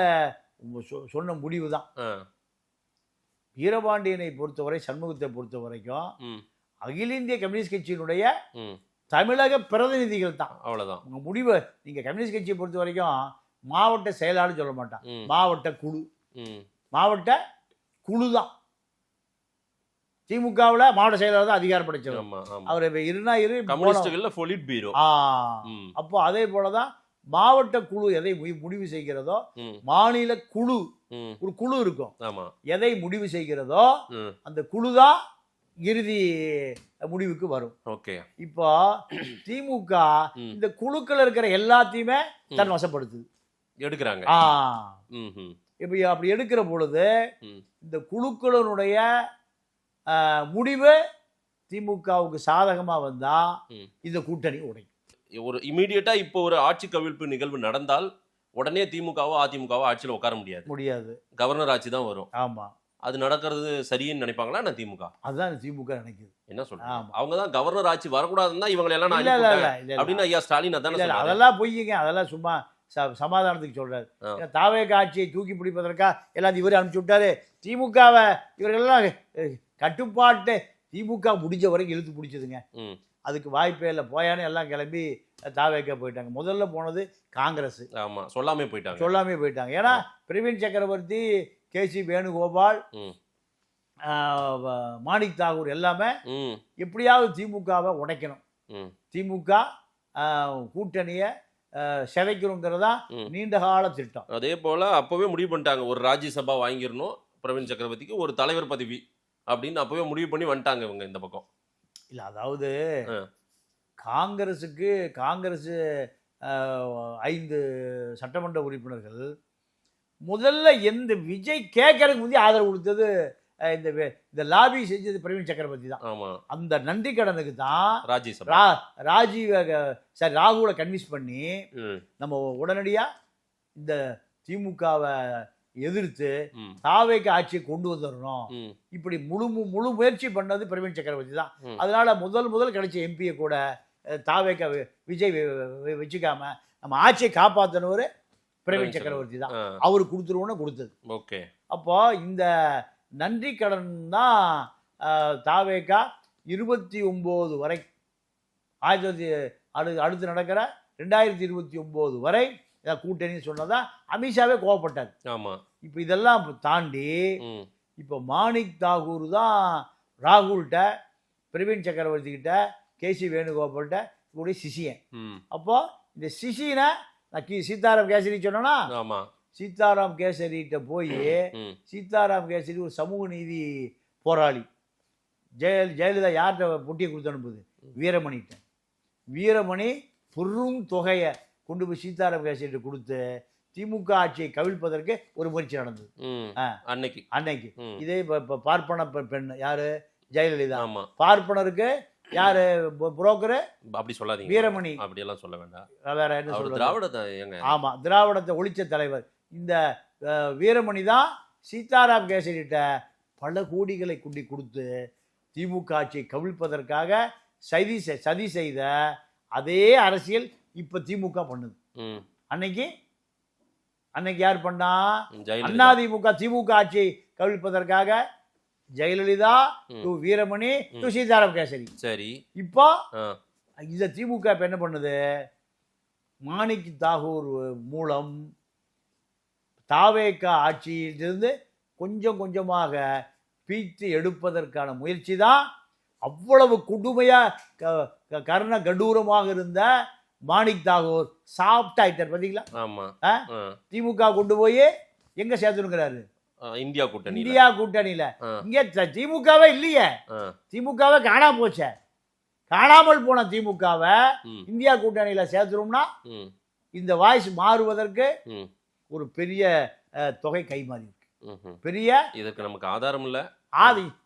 சொன்ன முடிவு தான். வீரபாண்டியனை பொறுத்தவரை, சண்முகத்தை பொறுத்த வரைக்கும் அகில இந்திய கம்யூனிஸ்ட் கட்சியினுடைய தமிழக பிரதிநிதிகள் தான். அவ்வளவுதான் உங்க முடிவு. நீங்க கம்யூனிஸ்ட் கட்சியை பொறுத்த வரைக்கும் மாவட்ட செயலாளர் சொல்ல மாட்டான், மாவட்ட குழு. மாவட்ட குழு தான். திமுகவுல மாவட்ட செயலாளர் தான் அதிகாரம் படைச்சவர். அவர் இருந்தா அப்போ அதே போலதான் மாவட்ட குழு எதை முடிவு செய்கிறதோ, மாநில குழு ஒரு குழு இருக்கும், எதை முடிவு செய்கிறதோ அந்த குழு தான் இறுதி முடிவுக்கு வரும். இப்போ திமுக இந்த குழுக்கள் இருக்கிற எல்லாத்தையுமே தன் வசப்படுத்துது, எடுக்கிறாங்க. இப்ப அப்படி எடுக்கிற பொழுது இந்த குழுக்களுடைய முடிவு திமுகவுக்கு சாதகமா வந்தா இந்த கூட்டணி உடையும். ஒரு இமீடியட்டா இப்போ ஒரு ஆட்சி கவிழ்ப்பு நிகழ்வு நடந்தால் உடனே திமுகவோ அதிமுகவோ ஆட்சியில் உட்கார முடியாது. கவர்னர் ஆட்சி தான் வரும். ஆமா, அது நடக்கிறது சரின்னு நினைப்பாங்களா? நான் திமுக அதுதான் திமுக நினைக்குது. என்ன சொல்றாங்க? அவங்க தான் கவர்னர் ஆட்சி வரக்கூடாதுன்னு தான் இவங்க எல்லாம் அப்படின்னு ஐயா ஸ்டாலின் அதான். அதெல்லாம் பொய்யுங்க, அதெல்லாம் சும்மா சமாதானத்துக்கு சொல்றாரு. தாவேக ஆட்சியை தூக்கி பிடிப்பதற்கா எல்லாத்தையும் இவரு அனுப்பிச்சு விட்டாரு. திமுகவை இவர்களெல்லாம் கட்டுப்பாட்டு திமுக முடிஞ்ச வரைக்கும் இழுத்து பிடிச்சதுங்க. அதுக்கு வாய்ப்பே இல்லை. போயானே எல்லாம் கிளம்பி தாவேக்க போயிட்டாங்க. முதல்ல போனது காங்கிரஸ். சொல்லாமே போயிட்டாங்க. ஏன்னா பிரவீன் சக்கரவர்த்தி, கேசி வேணுகோபால், மாணிக் தாகூர் எல்லாமே எப்படியாவது திமுகவை உடைக்கணும், திமுக கூட்டணியை சிதைக்கணுங்கிறதா நீண்ட கால திட்டம். அதே போல அப்பவே முடிவு பண்ணிட்டாங்க, ஒரு ராஜ்யசபா வாங்கிடணும் பிரவீன் சக்கரவர்த்திக்கு, ஒரு தலைவர் பதவி அப்படின்னு அப்பவே முடிவு பண்ணி வந்துட்டாங்க இவங்க இந்த பக்கம். இல்லை, அதாவது காங்கிரஸ் 5 சட்டமன்ற உறுப்பினர்கள் முதல்ல எந்த விஜய் கேட்கறதுக்கு முந்தைய ஆதரவு கொடுத்தது இந்த லாபி செஞ்சது பிரவீன் சக்கரவர்த்தி தான். அந்த நன்றி கடனுக்கு தான் ராகுலை கன்வின்ஸ் பண்ணி நம்ம உடனடியா இந்த திமுகவை எதிர்த்து தாவேக்கு ஆட்சியை கொண்டு வந்துடணும், இப்படி முழு முயற்சி பண்ணது பிரவீன் சக்கரவர்த்தி தான். அதனால முதல் கிடைச்ச எம்பியை கூட தாவேக்க விஜய் வச்சுக்காம நம்ம ஆட்சியை காப்பாத்தினவர் பிரவீன் சக்கரவர்த்தி தான். அவரு கொடுத்துருவோன்னு கொடுத்தது. அப்போ இந்த நன்றி கடன் தான் தாவேக்கா 29 வரை அடுத்து நடக்கிற 2029 வரை கூட்டணின்னு சொன்னதா அமித்ஷாவே கோவப்பட்டார். இப்ப இதெல்லாம் தாண்டி இப்ப மாணிக் தாகூர் தான் ராகுல்கிட்ட, பிரவீன் சக்கரவர்த்தி கிட்ட, கேசி வேணுகோபால்கிட்ட இவருடைய சிஷியன். அப்போ இந்த சிஷியனை சீதாராம் கேசரி சொன்னா, சீதாராம் கேசரிகிட்ட போய் சீதாராம் கேசரி ஒரு சமூக நீதி போராளி. ஜெயலலிதா யார்கிட்ட பொட்டியை கொடுத்து அனுப்புது? வீரமணிகிட்ட. வீரமணி பெரும் தொகையை கொண்டு போய் சீதாராம் கேசரிட்ட கொடுத்து திமுக ஆட்சியை கவிழ்ப்பதற்கு ஒரு முயற்சி நடந்தது அன்னைக்கு. இதே பார்ப்பன பெண் யாரு? ஜெயலலிதா. பார்ப்பனருக்கு யாரு புரோக்கரு? அப்படி சொல்லாதீங்க, வீரமணி. அப்படி எல்லாம் சொல்ல வேண்டாம், வேற என்ன சொல்றது? ஆமா, திராவிடத்தை ஒழிச்ச தலைவர். இந்த வீரமணி தான் சீதாராம் கேசரிட்ட பல கோடிகளை கொண்டு கொடுத்து திமுக ஆட்சியை கவிழ்ப்பதற்காக சதி செய்த அதே அரசியல் இப்ப திமுக பண்ணுது. அன்னைக்கு யார் பண்ணா? அதிமுக திமுக ஆட்சியை கவிழ்ப்பதற்காக ஜெயலலிதா டு வீரமணி டு சீதாராம் கேசரி. சரி, இப்போ இந்த திமுக இப்ப என்ன பண்ணுது? மாணிக் தாகூர் மூலம் தாவேக்கா ஆட்சியிலிருந்து கொஞ்சம் கொஞ்சமாக பீத்து எடுப்பதற்கான முயற்சி தான். அவ்வளவு கொடுமையா கர்ண கடூரமாக இருந்த மாணிக் தாகூர் சாஃப்ட் ஆயிட்டார். பாத்தீங்களா? திமுக கொண்டு போய் எங்க சேர்த்துங்கிறாரு? இந்தியா கூட்டணியில. இங்க திமுகவே இல்லையே, திமுகவே காணாம போச்சே. காணாமல் போன திமுகவை இந்தியா கூட்டணியில சேர்த்துரும்னா இந்த வாய்ஸ் மாறுவதற்கு ஒரு பெரிய தொகை கைமாறி இருக்கு. பெரிய இதற்கு நமக்கு ஆதாரம் இல்ல.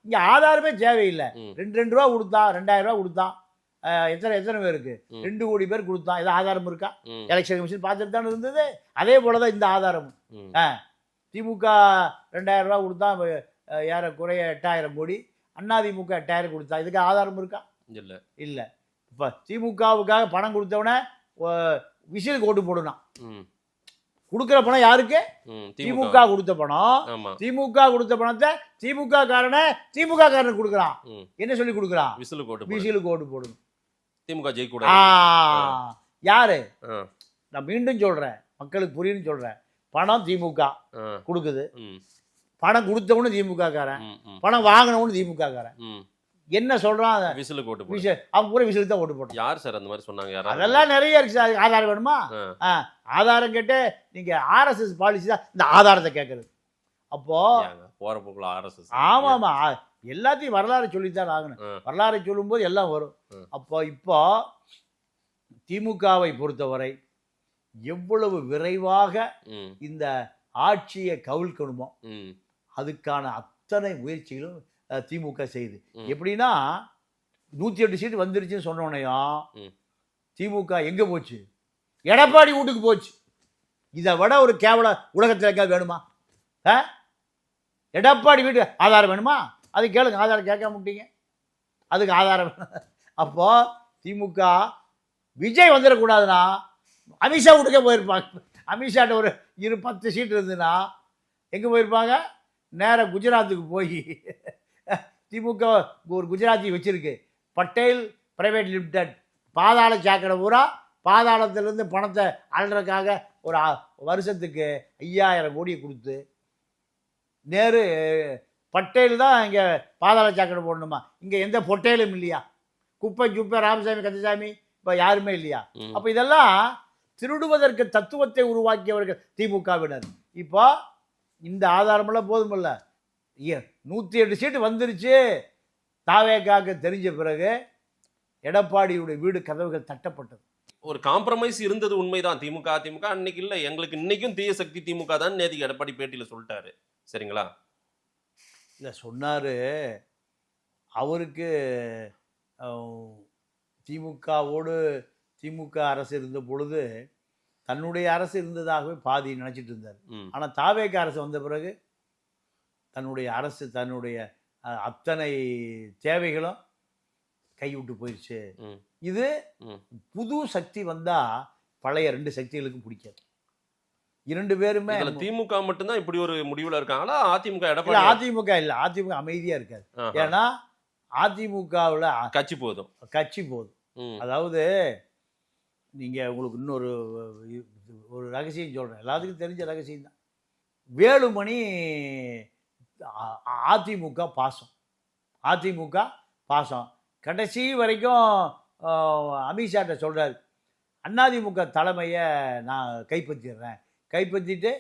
இங்க ஆதாரமே தேவையில்லை. 2 ரூபா கொடுத்தான், 2000 ரூபா கொடுத்தான். எத்தனை பேருக்கு? 2 கோடி பேர் கொடுத்தான். ஏதாவது ஆதாரம் இருக்கா? எலெக்ஷன் கமிஷன் பார்த்துட்டு தானே இருந்தது. அதே போலதான் இந்த ஆதாரம். திமுக 2000 ரூபா கொடுத்தா, ஏறக்குறைய 8000 கோடி. அதிமுக 8000 கொடுத்தா. இதுக்கு ஆதாரம் இருக்கா? இல்ல இல்லை. இப்போ திமுகவுக்காக பணம் கொடுத்தவன விசிலுக்கு ஓட்டு போடணும். ம் கொடுக்குற பணம் யாருக்கு? ம் திமுக கொடுத்த பணம். ஆமா திமுக கொடுத்த பணத்தை திமுக காரனுக்கு கொடுக்குறான். ம் என்ன சொல்லி கொடுக்குறான்? விசிலுக்கு ஓட்டு போடு. விசிலுக்கு ஓட்டு போடணும். திமுக ஜெயிக்க ஆ, கூடாது. யாரு? ஆ, நான் மீண்டும் சொல்றேன், மக்களுக்கு புரியுன்னு சொல்றேன். பணம் திமுக ஆ, கொடுக்குது. ம், பணம் கொடுத்தவனு திமுக காரன், ம், ம், பணம் வாங்கினவனு திமுக காரன். ம். என்ன சொல்றான்? விசிலுக்கு ஓட்டு போடு. அவன் பூரா விசிலுக்கு தான் ஓட்டு போட்டான். யார் சார் அந்த மாதிரி சொன்னாங்க? யாராவது? அதெல்லாம் நிறைய இருக்கு சார். ஆதாரம் வேணுமா? ஆ. ஆதாரம் கேட்டு நீங்க RSS பாலிசி தான் இந்த ஆதாரத்தை கேட்கறது. அப்போ ஏங்க, போற போக்குல RSS. ஆமாமா, எல்லாத்தையும் வரலாறு சொல்லித்தான் ஆகணும். ஆ. வரலாறு சொல்லும்போது எல்லாம் வரும். ஆ. அப்போ இப்போ திமுகவை பொறுத்தவரை எவ்வளவு விரைவாக ம், இந்த ஆட்சியை கவிழ்க்கணுமோ ம், அதுக்கான அத்தனை முயற்சிகளும் திமுக செய்யுது. ம். எப்படின்னா 108 சீட்டு வந்துருச்சுன்னு சொன்னோனையும் ம். திமுக எங்க போச்சு? எடப்பாடி வீட்டுக்கு போச்சு. இதை விட ஒரு கேவல உலகத்தில் எங்க வேணுமா? எடப்பாடி வீட்டு ஆதாரம் வேணுமா? அது கேளுங்க. ஆதாரம் கேட்க மாட்டீங்க, அதுக்கு ஆதாரம் வேணும். அப்போ திமுக விஜய் வந்துடக்கூடாதுன்னா அமித்ஷா வீட்டுக்கே போயிருப்பாங்க. அமித்ஷாட்ட ஒரு 10 சீட்டு இருந்துன்னா எங்கே போயிருப்பாங்க? நேராக குஜராத்துக்கு போய் திமுக ஒரு குஜராத்தி வச்சிருக்கு, பட்டேல் பிரைவேட் லிமிடெட். பாதாள சாக்கடை பூரா பாதாளத்திலேருந்து பணத்தை அள்ளுறதுக்காக ஒரு வருஷத்துக்கு 5000 கோடியை கொடுத்து, நேரு பட்டேல் தான் இங்கே பாதாள சாக்கடை போடணுமா? இங்கே எந்த பொட்டேலும் இல்லையா? குப்பை சுப்பை ராமசாமி கந்தசாமி இப்போ யாருமே இல்லையா? ம். அப்போ இதெல்லாம் திருடுவதற்கு தத்துவத்தை உருவாக்கியவர்கள் திமுகவினர். இப்போ இந்த ஆதாரமெல்லாம் போதுமில்ல, 108 சீட்டு வந்துருச்சு தாவேக்காக்கு தெரிஞ்ச பிறகு எடப்பாடியுடைய வீடு கதவுகள் தட்டப்பட்டது. ஒரு காம்ப்ரமைஸ் இருந்தது உண்மைதான். திமுக அன்னைக்கு இல்ல, எங்களுக்கு இன்னைக்கும் தீய சக்தி திமுக தான் நேற்றுக்கு எடப்பாடி பேட்டியில சொல்லிட்டாரு. சரிங்களா? இல்லை சொன்னார். அவருக்கு திமுக அரசு இருந்த பொழுது தன்னுடைய அரசு இருந்ததாகவே பாதி நினச்சிட்டு இருந்தார். ம், ஆனால் தாவேக அரசு வந்த பிறகு தன்னுடைய அரசு தன்னுடைய அத்தனை தேவைகளும் கைவிட்டு போயிடுச்சு. ம், இது ம். புது சக்தி வந்தால் பழைய 2 சக்திகளுக்கும் பிடிக்காது. 2 பேருமே இதுல திமுக மட்டும்தான் இப்படி ஒரு முடிவுல இருக்காங்களா? அதிமுக இல்ல, எடப்பாடி அதிமுக இல்லை, அதிமுக அமைதியாக இருக்காது. ஆஹா. ஏன்னா அதிமுகவில் கட்சி போதும். கட்சி போதும். ம், அதாவது நீங்கள் உங்களுக்கு இன்னொரு ஒரு ரகசியம் சொல்கிறேன், எல்லாத்துக்கும் தெரிஞ்ச ரகசியம் தான். வேலுமணி அதிமுக பாசம் கடைசி வரைக்கும் அமித்ஷாட்ட சொல்கிறார், அதிமுக தலைமையை நான் கைப்பற்றிட்டு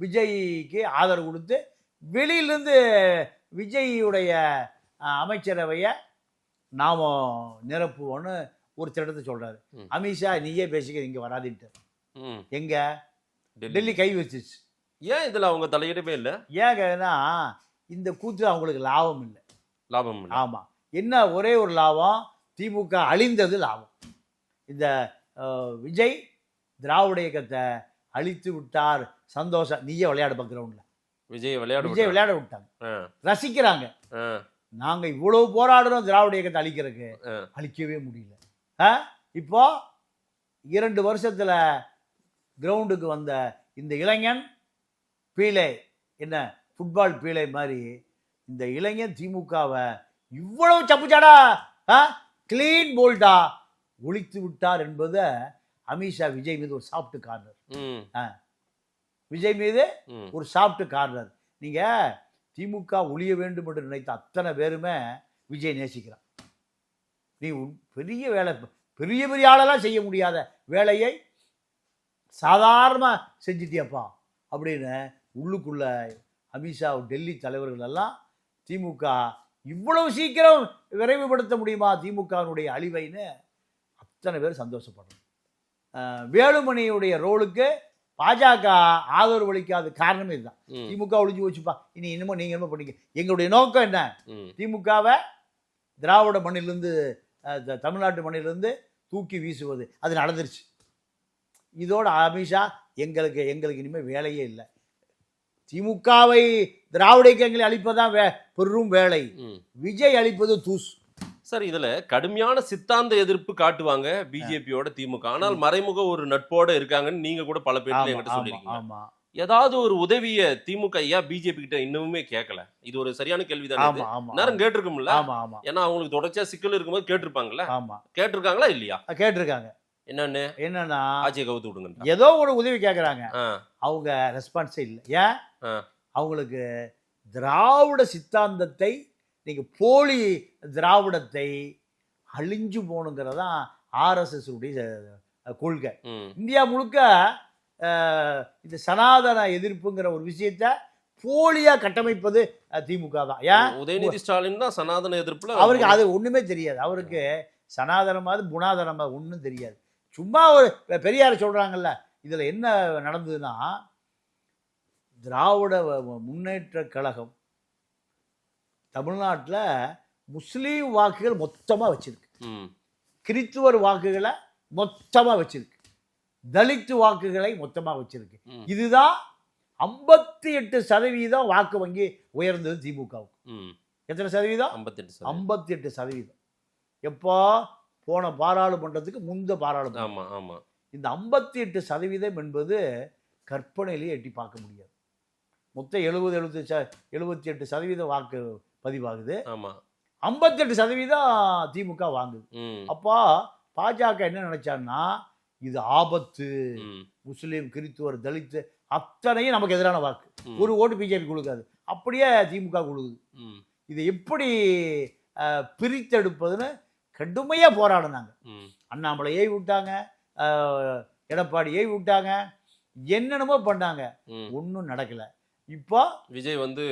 விஜய்க்கு ஆதரவு கொடுத்து வெளியிலேருந்து விஜய்யுடைய அமைச்சரவையை நாம் நிரப்புவோன்னு ஒரு திட்டத்தை சொல்கிறாரு. ம். அமித்ஷா நீயே பேசிக்க, இங்கே வராதின்ட்டு. ம். எங்க டெல்லி. டெல்லி கை வச்சிச்சு. ஏன் இதுல அவங்க தலையிடவே இல்ல? ஏன்னா இந்த கூத்து அவங்களுக்கு லாபம் இல்லை. லாபம் இல்ல. ஆமாம், என்ன ஒரே ஒரு லாபம், திமுக அழிந்தது லாபம். இந்த விஜய் திராவிட இயக்கத்தை அழித்து விட்டார், சந்தோஷம். நீயே விளையாடு பக்ரவுண்டில் விஜய் விளையாட விட்டாங்க, ஆ, ரசிக்கிறாங்க. ஆ, நாங்கள் இவ்வளவு போராடுறோம் திராவிட இயக்கத்தை அழிக்கிறதுக்கு, ஆ. அழிக்கவே முடியல. இப்போ 2 வருஷத்தில் கிரவுண்டுக்கு வந்த இந்த இளைஞன் பீலே, என்ன ஃபுட்பால் பீலே மாதிரி இந்த இளைஞன் திமுகவை இவ்வளவு சப்புச்சாடா கிளீன் போல்டா ஒழித்து விட்டார் என்பதை அமித்ஷா விஜய் மீது ஒரு சாப்பிட்டு கார்னர். ம், விஜய் மீது ம். ஒரு சாப்பிட்டு கார்னர். நீங்கள் திமுக ஒழிய வேண்டும் என்று நினைத்த அத்தனை பேருமே விஜய் நேசிக்கிறான். நீ பெரிய வேலை, பெரிய ஆளெல்லாம் செய்ய முடியாத வேலையை சாதாரணமாக செஞ்சிட்டியப்பா அப்படின்னு உள்ளுக்குள்ள அமித்ஷா டெல்லி தலைவர்கள் எல்லாம் திமுக இவ்வளவு சீக்கிரம் விரைவுபடுத்த முடியுமா திமுகவினுடைய அழிவைன்னு அத்தனை பேர் சந்தோஷப்படுறோம். வேலுமணியுடைய ரோலுக்கு பாஜக ஆதரவு அளிக்காத காரணமே இதுதான். ம். திமுக ஒழிஞ்சு வச்சுப்பா, இன்னமும் நீங்கள் என்னமோ பண்ணிக்க. எங்களுடைய நோக்கம் என்ன? ம். திமுகவை திராவிட மண்ணிலிருந்து தமிழ்நாட்டு மண்ணிலிருந்து தூக்கி வீசுவது. அது நடந்துருச்சு. இதோட அமித்ஷா எங்களுக்கு இனிமேல் வேலையே இல்லை. திமுகவை திராவிட இயக்கங்களை அழிப்பதான் பெரும் வேலை. ம். விஜய் அழிப்பது தூசு. சார் இதுல கடுமையான சித்தாந்த எதிர்ப்பு காட்டுவாங்க பிஜேபியோட திமுக, ஆனால் மறைமுக ஒரு நட்போட இருக்காங்கன்னு நீங்க கூட பல பேர்ல என்கிட்ட சொல்லிருக்கீங்க. ஆமா. ஏதாவது ஒரு உதவிய திமுக ஏன் பிஜேபி கிட்ட இன்னுமே கேட்கல? இது ஒரு சரியான கேள்விதானே. ஆமா ஆமா நேரம் கேட்டிருக்கும்ல. ஆமா ஆமா ஏன்னா அவங்களுக்கு தொடர்ச்சியா சிக்கல் இருக்கும்போது கேட்டிருப்பாங்கல்ல. ஆமா கேட்டிருக்காங்களா இல்லையா? கேட்டிருக்காங்க. என்னன்னா ஆட்சியை கவுத்து விடுங்க, ஏதோ ஒரு உதவி கேட்கறாங்க. ஆ, அவங்க ரெஸ்பான்ஸே இல்லை. ஏன்? ஆ. அவங்களுக்கு திராவிட சித்தாந்தத்தை, நீங்க போலி திராவிடத்தை அழிஞ்சு போகணுங்கிறதான் ஆர்எஸ்எஸ் உடைய கொள்கை. ம், இந்தியா முழுக்க இந்த சனாதன எதிர்ப்புங்கிற ஒரு விஷயத்த போலியா கட்டமைப்பது திமுக தான். ஏன்? உதயநிதி ஸ்டாலின் தான் சனாதன எதிர்ப்புல அவருக்கு அது ஒண்ணுமே தெரியாது. அவருக்கு சனாதனமாவது குணாதனமாவது ஒன்றும் தெரியாது. சும்மா ஒரு பெரியார் சொல்றாங்கல்ல, இதுல என்ன நடந்ததுன்னா, திராவிட முன்னேற்ற கழகம் தமிழ்நாட்டில் முஸ்லீம் வாக்குகள் மொத்தமா வச்சிருக்கு, ம், கிறித்துவர் வாக்குகளை மொத்தமா வச்சிருக்கு, தலித் வாக்குகளை மொத்தமா வச்சிருக்கு. ம். இதுதான் 58% வாக்கு வங்கி உயர்ந்தது திமுகவுக்கு. ம். எத்தனை சதவீதம்? 58%. 58%. எப்போ? போன பாராளுமன்றத்துக்கு முந்த பாராளுமன்றம். ஆமா ஆமா. இந்த 58% என்பது கற்பனையிலேயே எட்டி பார்க்க முடியாது. மொத்தம் 78% வாக்கு பதிவாகுது. ஆமா. 58% திமுக வாங்குது. ம், அப்போ பாஜக என்ன நினைச்சான்னா, இது ஆபத்து, ம், முஸ்லீம், கிறித்துவர், தலித் அத்தனையும் நமக்கு எதிரான வாக்கு. ம். ஒரு ஓட்டு பிஜேபி கொடுக்காது, அப்படியே திமுக கொடுக்குது. ம், இதை எப்படி பிரித்தெடுப்பதுன்னு கடுமையா போராடினாங்க. ம். அண்ணாமலையை விட்டாங்க, எடப்பாடியை விட்டாங்க, என்னென்னமோ பண்ணாங்க, ம். ஒன்றும் நடக்கல. இப்போ விஜய் வந்து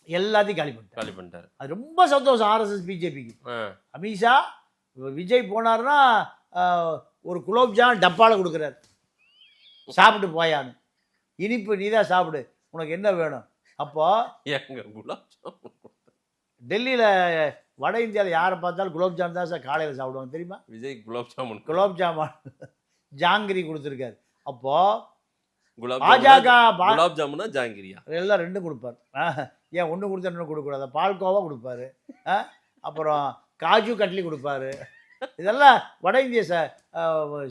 எல்லாத்தையும் காலி பண்ணிட்டாங்க. காலி பண்ணிட்டாரு. அது ரொம்ப சந்தோஷம் ஆர்எஸ்எஸ் பிஜேபிக்கு. ஆ, அமித்ஷா விஜய் போனாருன்னா ஒரு குலோப்ஜாம் டப்பால கொடுக்குறாரு, சாப்பிட்டு போயான்னு. இனிப்பு நீதான் சாப்பிடு, உனக்கு என்ன வேணும். அப்போ ஏங்க குலாப் ஜாமுன் கொடுத்தாரு. டெல்லியில் வட இந்தியாவில் யாரை பார்த்தாலும் குலோப்ஜாம் தான் சார் காலையில் சாப்பிடுவாங்க, தெரியுமா? விஜய் குலாப் ஜாமுன் குலோப்ஜாமான் ஜாங்கிரி கொடுத்துருக்காரு. அப்போ குலாப் பாஜக குலாப் ஜாமுனா ஜாங்கிரியா? எல்லாம் ரெண்டும் கொடுப்பார். ஏன் ஒன்று கொடுத்தா இன்னும் கொடுக்கக்கூடாது? பால்கோவா கொடுப்பாரு, அப்புறம் காஜு கட்லி கொடுப்பாரு. இதெல்லாம் வட இந்திய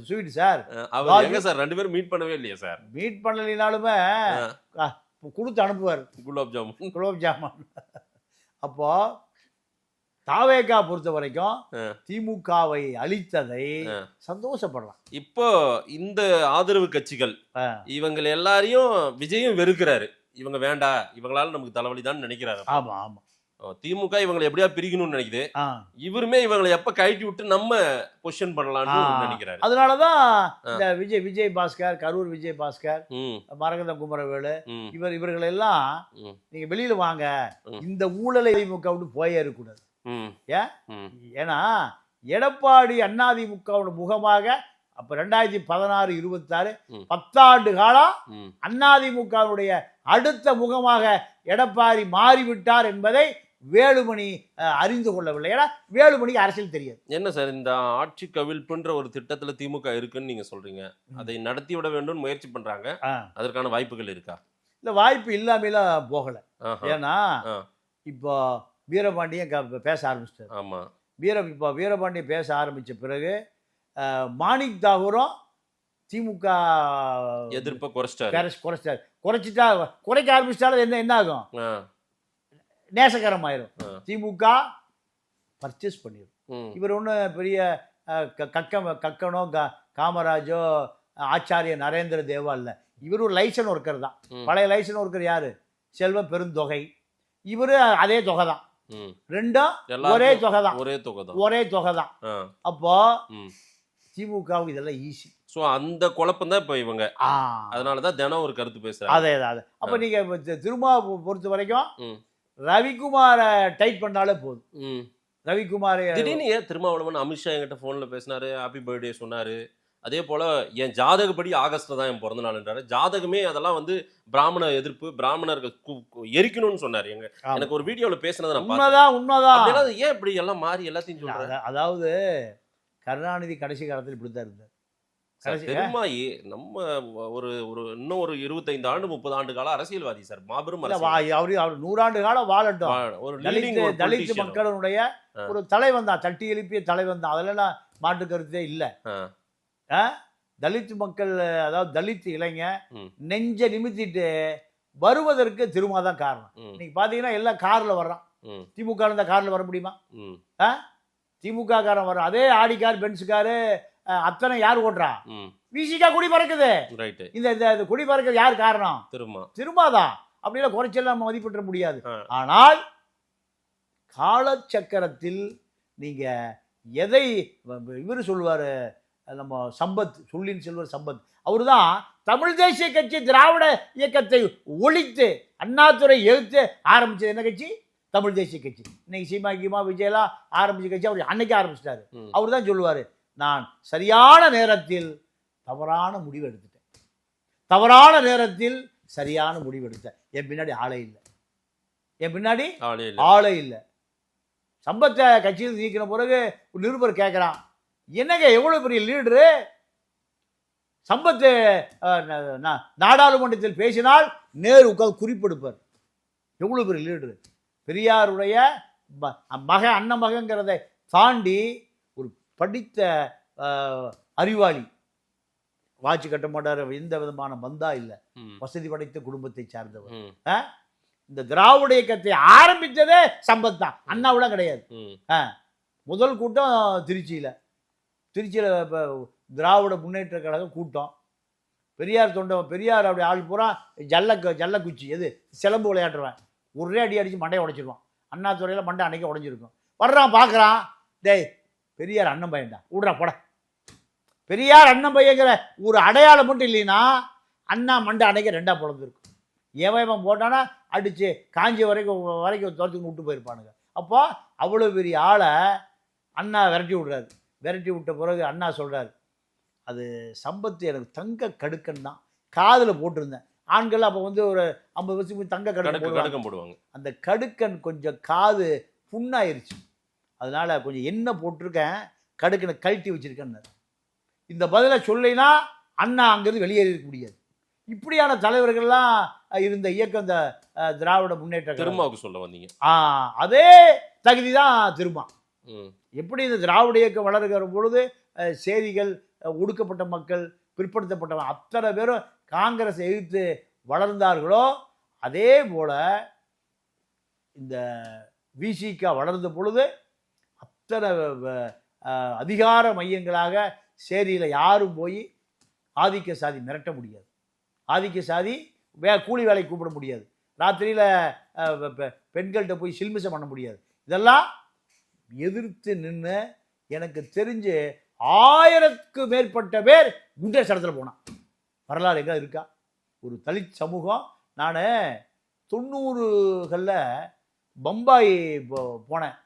ஸ்வீட் சார். அவர் எங்க சார் ரெண்டு பேரும் மீட் பண்ணவே இல்லையா சார்? மீட் பண்ணலினாலுமே கொடுத்து அனுப்புவார் குலாப் ஜாமுன். குலோப்ஜாமான். அப்போ தாவேகா பொறுத்த வரைக்கும் திமுகவை அழித்ததை சந்தோஷப்படலாம். இப்போ இந்த ஆதரவு கட்சிகள் ஆ. இவங்க எல்லாரையும் விஜயும் வெறுக்கிறாரு. இவங்க வேண்டா, இவங்களால நமக்கு தலைவலிதான் நினைக்கிறாரு. ஆமா ஆமா. திமுக இவங்களை எப்படியா பிரிக்கணும்னு நினைக்குது. ஆ. இவருமே இவங்களை எப்ப கழட்டி விட்டு நம்ம பொசிஷன் பண்ணலாம்னு நினைக்கிறாரு. அதனாலதான் இந்த விஜய் பாஸ்கர், கரூர் விஜய் பாஸ்கர், ம், மரகத குமரவேலு, ம், இவர்கள் எல்லாம் ம், நீங்க வெளியில வாங்க, ம். இந்த ஊழலை திமுக விட்டு போயே இருக்கக்கூடாது. ம், ஏன்? ம், ஏன்னா எடப்பாடி அதிமுகவோட முகமாக அப்ப 2016-26 ம். 10 ஆண்டு காலம் ம். அதிமுகவுடைய அடுத்த முகமாக எடப்பாடி மாறிவிட்டார் என்பதை வேலுமணி அறிந்து கொள்ளவில்லை. ஏன்னா வேலுமணிக்கு அரசியல் தெரியாது. என்ன சார் இந்த ஆட்சி கவிழ்ப்புன்ற ஒரு திட்டத்துல திமுக இருக்குன்னு நீங்க சொல்றீங்க. அதை நடத்தி விட வேண்டும் முயற்சி பண்றாங்க. அதற்கான வாய்ப்புகள் இருக்கா? இல்ல, வாய்ப்பு இல்லாமலாம் போகல. ஆஹா. ஏன்னா ஆ. இப்போ வீரபாண்டியன் பேச ஆரம்பிச்சிட்டாரு. ஆமா. இப்போ வீரபாண்டியன் பேச ஆரம்பிச்ச பிறகு மாணிக் தாகூரும் திமுக எதிர்ப்பை குறைச்சிட்டாரு. குறைச்சிட்டா குறைக்க ஆரம்பிச்சிட்டாலும் என்ன ஆகும்? ஆ. நேசகரம் ஆயிரும். ஆ. திமுக பர்ச்சேஸ் பண்ணிடும். ம், இவர் ஒன்றும் பெரிய கக்கனோ காமராஜோ ஆச்சாரிய நரேந்திர தேவா இல்லை. இவர் ஒரு லைசன் ஒர்க்கர் தான். ம். பழைய லைசன் ஒர்க்கர் யாரு? செல்வ பெருந்தொகை. இவரு அதே தொகை தான். ம். ரெண்டும் எல்லாருக்கும் ஒரே தொகை தான். ஒரே தொகை தான். தான். அப்போ ம். திமுகவுக்கு இதெல்லாம் ஈஸி. சோ அந்த குழப்பம் தான் இப்ப இவங்க. அதனாலதான் தினம் ஒரு கருத்து பேசுறாங்க. அதே. அப்ப நீங்க திரும்ப பொறுத்த வரைக்கும் ம். ரவிக்குமார டைப் பண்ணாலே போதும். ம். ரவிக்குமார் திடீர்னு ஏன் திருமாவளவன் அமித்ஷா என்கிட்ட போன்ல பேசினாரு, ஹாப்பி பர்த்டே சொன்னாரு. அதே போல என் ஜாதகப்படி ஆகஸ்ட்ல தான் என் பிறந்த நாள்ன்றாரு. ஜாதகமே அதெல்லாம் வந்து பிராமண எதிர்ப்பு, பிராமணர்கள் எரிக்கணும்னு சொன்னாரு. எனக்கு ஒரு வீடியோல பேசினதை நான் பார்த்தேன். உண்மைதான். ஏன் இப்படி எல்லாம் மாறி எல்லாத்தையும் சொல்றாரு? அதாவது கருணாநிதி கடைசி காலத்தில் இப்படித்தான் இருந்தார். கடைசி பெருமாயி நம்ம ஒரு ஒரு இன்னும் ஒரு 25 ஆண்டு 30 ஆண்டு கால அரசியல்வாதி சார், மாபெரும் இல்ல, அரசியல்வாதி. அவர் 100 ஆண்டு காலம் வாழட்டும். ஒரு தலித் leading ஒரு தலித் politician. மக்களுடைய ஒரு தலைவன் தான், தட்டி எழுப்பிய தலைவன் தான். அதெல்லாம் மாற்று கருத்தே இல்லை. தலித் மக்கள், அதாவது தலித் இளைஞர் ம். நெஞ்ச நிமித்திட்டு வருவதற்கு திருமா தான் காரணம். ம், நீங்க பாத்தீங்கன்னா எல்லாம் கார்ல வர்றான். ம், திமுக இந்த கார்ல வர முடியுமா? ம், திமுக காரன் வர்றான். அதே ஆடி கார், பென்ஸ் காரு, அத்தனை யார் ஓட்டுறா? ம். விசிகா குடி பறக்குது. ரைட்டு. இந்த குடி பறக்குது யார் காரணம்? திருமாதான். அப்படிலாம் குறைச்செல்லாம் நம்ம மதிப்பிட முடியாது. ஆனால் காலச்சக்கரத்தில் நீங்க எதை இவர் சொல்லுவாரு, நம்ம சம்பத், சொல்லின் செல்வர் சம்பத், அவரு தான் தமிழ் தேசிய கட்சி திராவிட இயக்கத்தை ஒழித்து அண்ணாதுரை எழுத்து ஆரம்பிச்சது என்ன கட்சி? தமிழ் தேசிய கட்சி. இன்னைக்கு சீமா கீமா விஜயெல்லாம் ஆரம்பிச்ச கட்சி அவர் அன்னைக்கு ஆரம்பிச்சிட்டாரு. அவர் தான் சொல்லுவாரு, நான் சரியான நேரத்தில் தவறான முடிவு எடுத்துட்டேன், தவறான நேரத்தில் சரியான முடிவு எடுத்தேன். என் பின்னாடி ஆளே இல்லை, என் பின்னாடி ஆளே இல்லை. சம்பத்தை கட்சியில் நீக்கின பிறகு ஒரு நிருபர் கேட்குறான், என்னங்க எவ்வளவு பெரிய லீடரு, சம்பத்து நாடாளுமன்றத்தில் பேசினால் நேரு உட்கார்ந்து குறிப்பெடுப்பார், எவ்வளவு பெரிய லீடரு. பெரியாருடைய அண்ணன் மகங்கிறதை தாண்டி ஒரு படித்த அறிவாளி. வாட்சி கட்ட மாட்டார், எந்த விதமான பந்தா இல்லை, வசதி படைத்த குடும்பத்தை சார்ந்தவர். இந்த திராவிட இயக்கத்தை ஆரம்பித்ததே சம்பத் தான், அண்ணாவிட கிடையாது. முதல் கூட்டம் திருச்சியில் திராவிட முன்னேற்ற கழக கூட்டம். பெரியார் பெரியார் அப்படி ஆள் பூரா ஜல்லக்குச்சி, எது சிலம்பு விளையாடுறவன், ஒரே அடி அடிச்சு மண்டையை உடைச்சிருவான். அண்ணாதுறையில் மண்டை அன்னைக்கு உடைஞ்சிருக்கும். வர்றான் பார்க்குறான், டேய் பெரியார் அண்ணன் பையன்டா, விட்றா போட. பெரியார் அண்ணன் பையங்கிற ஒரு அடையாளம் மட்டும் இல்லைன்னா அண்ணா மண்டை அன்னைக்கு ரெண்டா பிறந்திருக்கும். ஏவன் போட்டானா அடிச்சு காஞ்சி வரைக்கும் துரத்துக்கு விட்டு போயிருப்பானுங்க. அப்போ அவ்வளோ பெரிய ஆளை அண்ணா விரட்டி விடுறாரு. விரட்டி விட்ட பிறகு அண்ணா சொல்கிறார், அது சம்பத்து எனக்கு தங்க கடுக்கன் தான் காதில் போட்டிருந்தேன். ஆண்கள் அப்போ ஒரு 50 வருஷத்துக்கு தங்க கடுக்கன் போடுவாங்க. அந்த கடுக்கன் கொஞ்சம் காது புண்ணாயிருச்சு, அதனால கொஞ்சம் எண்ணெய் போட்டிருக்கேன், கடுக்கனை கழட்டி வச்சிருக்கேன்னு. இந்த பதிலை சொல்லினா அண்ணா அங்கிருந்து வெளியேறி இருக்க முடியாது. இப்படியான தலைவர்கள்லாம் இருந்த இயக்கம் இந்த திராவிட முன்னேற்ற திருமாவுக்கு சொல்ல வந்தீங்க. அதே தகுதி தான் திருமா. எப்படி இந்த திராவிட இயக்கம் வளர்கிற பொழுது சேரிகள், ஒடுக்கப்பட்ட மக்கள், பிற்படுத்தப்பட்டவன் அத்தனை பேரும் காங்கிரஸ் எதிர்த்து வளர்ந்தார்களோ, அதே போல இந்த விசிக வளர்ந்த பொழுது அத்தனை அதிகார மையங்களாக சேரியில் யாரும் போய் ஆதிக்க சாதி மிரட்ட முடியாது, ஆதிக்க சாதி கூலி வேலைக்கு கூப்பிட முடியாது, ராத்திரியில் பெண்கள்கிட்ட போய் சில்மிசம் பண்ண முடியாது. இதெல்லாம் எதிர்த்து நின்று எனக்கு தெரிஞ்சு 1000க்கு மேற்பட்ட பேர் குண்டர் சடத்தில் போனான். வரலாறு எங்கே இருக்கா? ஒரு தலித் சமூகம். நான் 90களில் பம்பாய் போனேன்.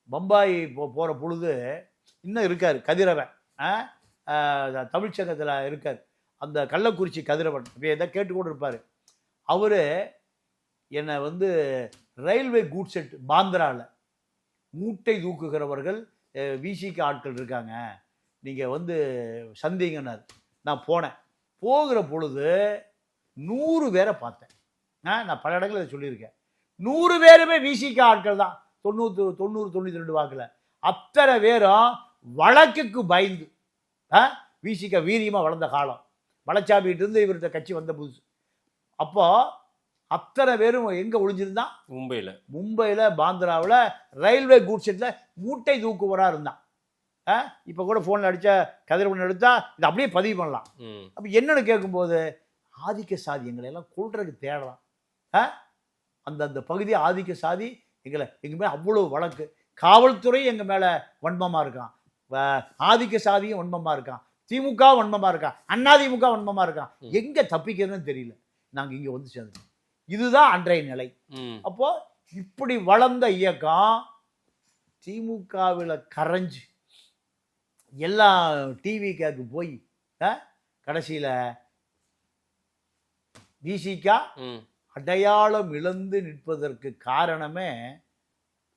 பம்பாய் போகிற பொழுது இன்னும் இருக்கார் கதிரவன், தமிழ்ச்சங்கத்தில் இருக்கார், அந்த கள்ளக்குறிச்சி கதிரவன், எதை கேட்டுக்கொண்டு இருப்பார். அவர் என்னை ரயில்வே கூட் செட் பாந்திராவில் மூட்டை தூக்குகிறவர்கள் விசிக்கு ஆட்கள் இருக்காங்க, நீங்கள் சந்திங்கன்னார். நான் போனேன். போகிற பொழுது 100 பேரை பார்த்தேன். நான் பல இடங்களில் இதை சொல்லியிருக்கேன். 100 பேருமே விசிக்கு ஆட்கள் தான். 90-92 வாக்கில் அத்தனை பேரும் வழக்குக்கு பயந்து, விசிக வீரியமாக வளர்ந்த காலம், வளச்சாமிட்டு இருந்து இவர்கிட்ட கட்சி வந்த புதுசு. அப்போ அத்தனை பேரும் எங்கே ஒளிஞ்சிருந்தான்? மும்பையில் பாந்திராவில் ரயில்வே கூட் செட்டில் மூட்டை தூக்குவராக இருந்தான். இப்போ கூட ஃபோனில் அடித்தா கதிரவன் எடுத்தா இதை அப்படியே பதிவு பண்ணலாம். அப்போ என்னன்னு கேட்கும்போது, ஆதிக்க சாதி எங்களை எல்லாம் கொள்றதுக்கு தேடலாம். அந்த பகுதி ஆதிக்க சாதி எங்கள் மேலே அவ்வளோ வழக்கு, காவல்துறை எங்கள் மேலே வன்மமாக இருக்கான், ஆதிக்க சாதியும் வன்மமாக இருக்கான், திமுக வன்மமாக இருக்கான், அதிமுக வன்மமாக இருக்கான். எங்கே தப்பிக்கிறதுன்னு தெரியல. நாங்கள் இங்கே சேர்ந்தோம். இதுதான் அன்றைய நிலை. அப்போ இப்படி வளர்ந்த இயக்கம் திமுகவில் கரைஞ்சு எல்லா டிவிக்கு போய் கடைசியில் விசிக அடையாளம் இழந்து நிற்பதற்கு காரணமே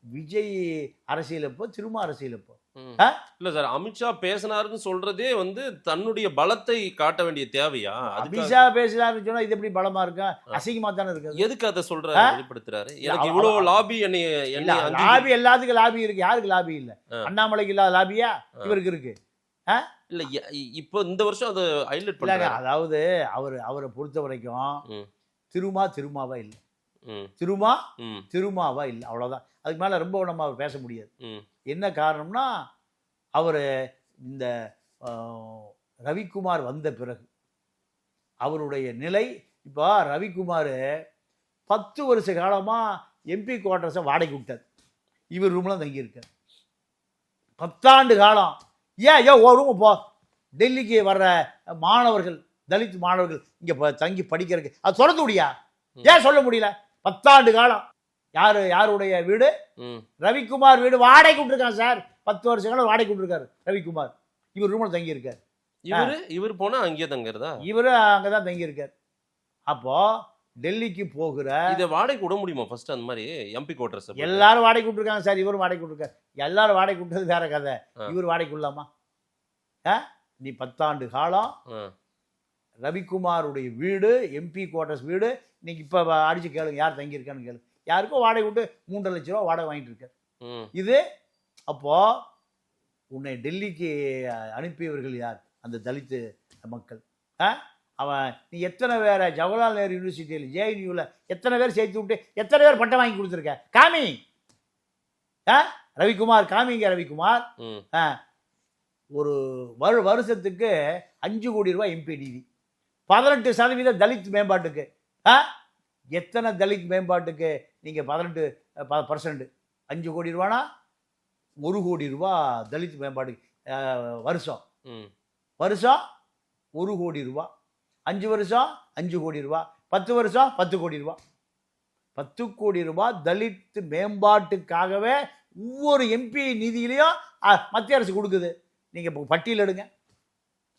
விஜய் அரசியலப்போ, திருமா அரசியலப்போ. இல்ல சார், அமித்ஷா பேசினாருன்னு சொல்றதே வந்து தன்னுடைய பலத்தை காட்ட வேண்டிய தேவையா? அமித்ஷா பேசுறாருன்னு சொன்னா இது எப்படி பலமா இருக்கும்? அசிங்கமா தானே இருக்கு. எதுக்கு அதை சொல்றாரு, வெளிப்படுத்துறாரு? எனக்கு இவ்வளவு லாபி லாபி எல்லாத்துக்கும் லாபி இருக்கு, யாருக்கு லாபி இல்ல? அண்ணாமலைக்கு இல்லாத லாபியா இவருக்கு இருக்கு? இல்ல இப்போ இந்த வருஷம் அது ஹைலைட் பண்றாங்க. அதாவது அவரை பொறுத்த வரைக்கும் திருமாவா இல்ல, திருமாவா இல்ல, அவ்வளவுதான். அதுக்கு மேல ரொம்ப நம்ம பேச முடியாது. என்ன காரணம்னா அவர் இந்த ரவிக்குமார் வந்த பிறகு அவருடைய நிலை, இப்போ ரவிக்குமார் 10 வருஷ காலமா எம்பி குவார்டர்ஸை வாடகை விட்டார், இவர் ரூம்ல தங்கியிருக்கார் 10 ஆண்டு காலம். ஏன் ஒரு ரூம் போ, டெல்லிக்கு வர்ற மாணவர்கள், தலித் மாணவர்கள் இங்க தங்கி படிக்கிறதுக்கு அது சொல்ல முடியா? ஏன் சொல்ல முடியல? 10 ஆண்டு காலம் யாருடைய வீடு? ரவிக்குமார் வீடு வாடகை விட்டுருக்கான் சார். 10 வருஷ காலம் வாடகை விட்டுருக்காரு ரவிக்குமார். இவர் ரூம்ல தங்கி இருக்காரு. இவர் போனா அங்கேயே தங்குறதா? இவரு அங்கதான் தங்கி இருக்காரு. அப்போ டெல்லிக்கு போகிற இதை வாடகை விட முடியுமா? ஃபர்ஸ்ட் அந்த மாதிரி எம்பி குவார்டர்ஸ் எல்லாரும் வாடகை விட்டுருக்காங்க சார். இவரும் வாடகை விட்டுருக்காரு. எல்லாரும் வாடகை விட்டது வேற கதை. இவர் வாடகை விடலாமா? நீ 10 ஆண்டு காலம் ரவிக்குமாருடைய வீடு, எம்பி குவார்டர்ஸ் வீடு, இன்னைக்கு இப்ப அடிச்சு கேளுங்க யார் தங்கியிருக்கான்னு கேளு. யாருக்கும் வாடகை விட்டு 3.5 லட்சம் ரூபா வாடகை வாங்கிட்டு இருக்காரு. இது அப்போ உன்னை டெல்லிக்கு அனுப்பியவர்கள் யார்? அந்த தலித்து மக்கள். அவன் நீ எத்தனை பேரை ஜவஹர்லால் நேரு யூனிவர்சிட்டியில் ஜேஎன்யூவில் எத்தனை பேர் சேர்த்து விட்டு எத்தனை பேர் பட்டம் வாங்கி கொடுத்துருக்க? காமி ரவிக்குமார், காமிங்க ரவிக்குமார். ஒரு வருஷத்துக்கு 5 கோடி ரூபாய் எம்பி நிதி, 18% தலித் மேம்பாட்டுக்கு. எத்தனை தலித் மேம்பாட்டுக்கு நீங்கள் 18% 5 கோடி ரூபானா 1 கோடி ரூபா தலித் மேம்பாட்டுக்கு வருஷம் 1 கோடி ரூபா. 5 வருஷம் 5 கோடி ரூபா, 10 வருஷம் 10 கோடி ரூபா. 10 கோடி ரூபா தலித் மேம்பாட்டுக்காகவே ஒவ்வொரு எம்பி நிதியிலையும் மத்திய அரசு கொடுக்குது. நீங்கள் பட்டியல் எடுங்க.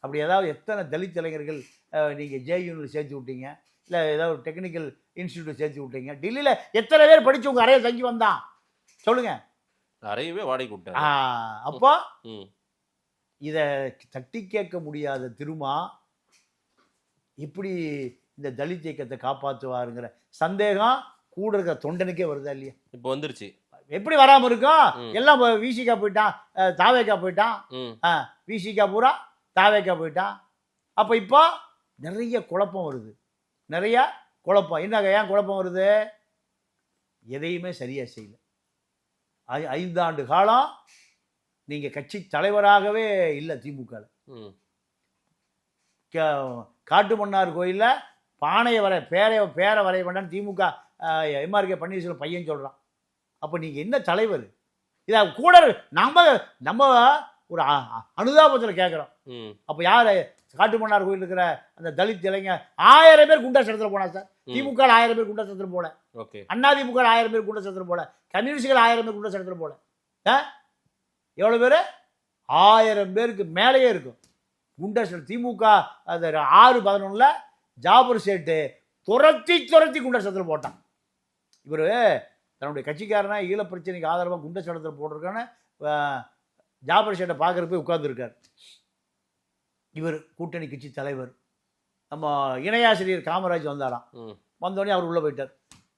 அப்படி ஏதாவது எத்தனை தலித் இளைஞர்கள் நீங்கள் ஜேயூனில் சேர்த்து விட்டீங்க, இல்லை ஏதாவது ஒரு டெக்னிக்கல் இன்ஸ்டியூட் சேர்த்து விட்டீங்க? டெல்லியில் எத்தனை பேர் படிச்சு உங்கள் அறையை தங்கி வந்தான் சொல்லுங்க? அறையவே வாடகை விட்டாங்க. அப்போ இதை தட்டி கேட்க முடியாத திருமா இப்படி இந்த தலித் இயக்கத்தை காப்பாற்றுவாருங்கிற சந்தேகம் கூட இருக்கிற தொண்டனுக்கே வருதா இல்லையா? இப்போ வந்துருச்சு. எப்படி வராமல் இருக்கும்? எல்லாம் விசிகா போயிட்டான், தாவேக்கா போயிட்டான், விசிகா பூரா தாவேக்கா போயிட்டான். அப்போ இப்போ நிறைய குழப்பம் வருது, நிறைய குழப்பம். என்னங்க ஏன் குழப்பம் வருது? எதையுமே சரியா செய்யல. 5 ஆண்டு காலம் நீங்க கட்சி தலைவராகவே இல்லை திமுக. காட்டுமன்னார் கோயில்ல பானையை பேரை வரைய வேண்டாம் திமுக எம்ஆர்கே பன்னீர்செல்வம் பையன் சொல்றான். அப்ப நீங்க என்ன தலைவர்? இதை கூட நம்ம ஒரு அனுதாபத்தில் கேட்குறோம். அப்ப யாரு காட்டுமன்னார் கோயில் இருக்கிற அந்த தலித் இளைஞர் 1000 பேர் குண்டா சட்டத்தில் போனா சார். திமுக 1000 பேர் குண்டா சட்டத்தில் போல, அண்ணா திமுக 1000 பேர் குண்டா சட்டத்தில் போல, கம்யூனிஸ்டுகள் 1000 பேர் குண்டா சட்டத்தில் போல. எவ்வளவு பேரு? 1000 பேருக்கு மேலேயே இருக்கும் குண்டா சட்டம். திமுக 6/11 ஜாபர் சேட்டு துரத்தி குண்டா சட்டத்தில் போட்டான். இவரு தன்னுடைய கட்சிக்காரனா ஈழ பிரச்சனைக்கு ஆதரவாக குண்டா சட்டத்தில் போட்டிருக்கான்னு ஜாபர் சேட்டை பார்க்குற போய் உட்கார்ந்துருக்கார். இவர் கூட்டணி கட்சி தலைவர். நம்ம இணையாசிரியர் காமராஜ் வந்தாராம். வந்தோடனே அவர் உள்ளே போயிட்டார்.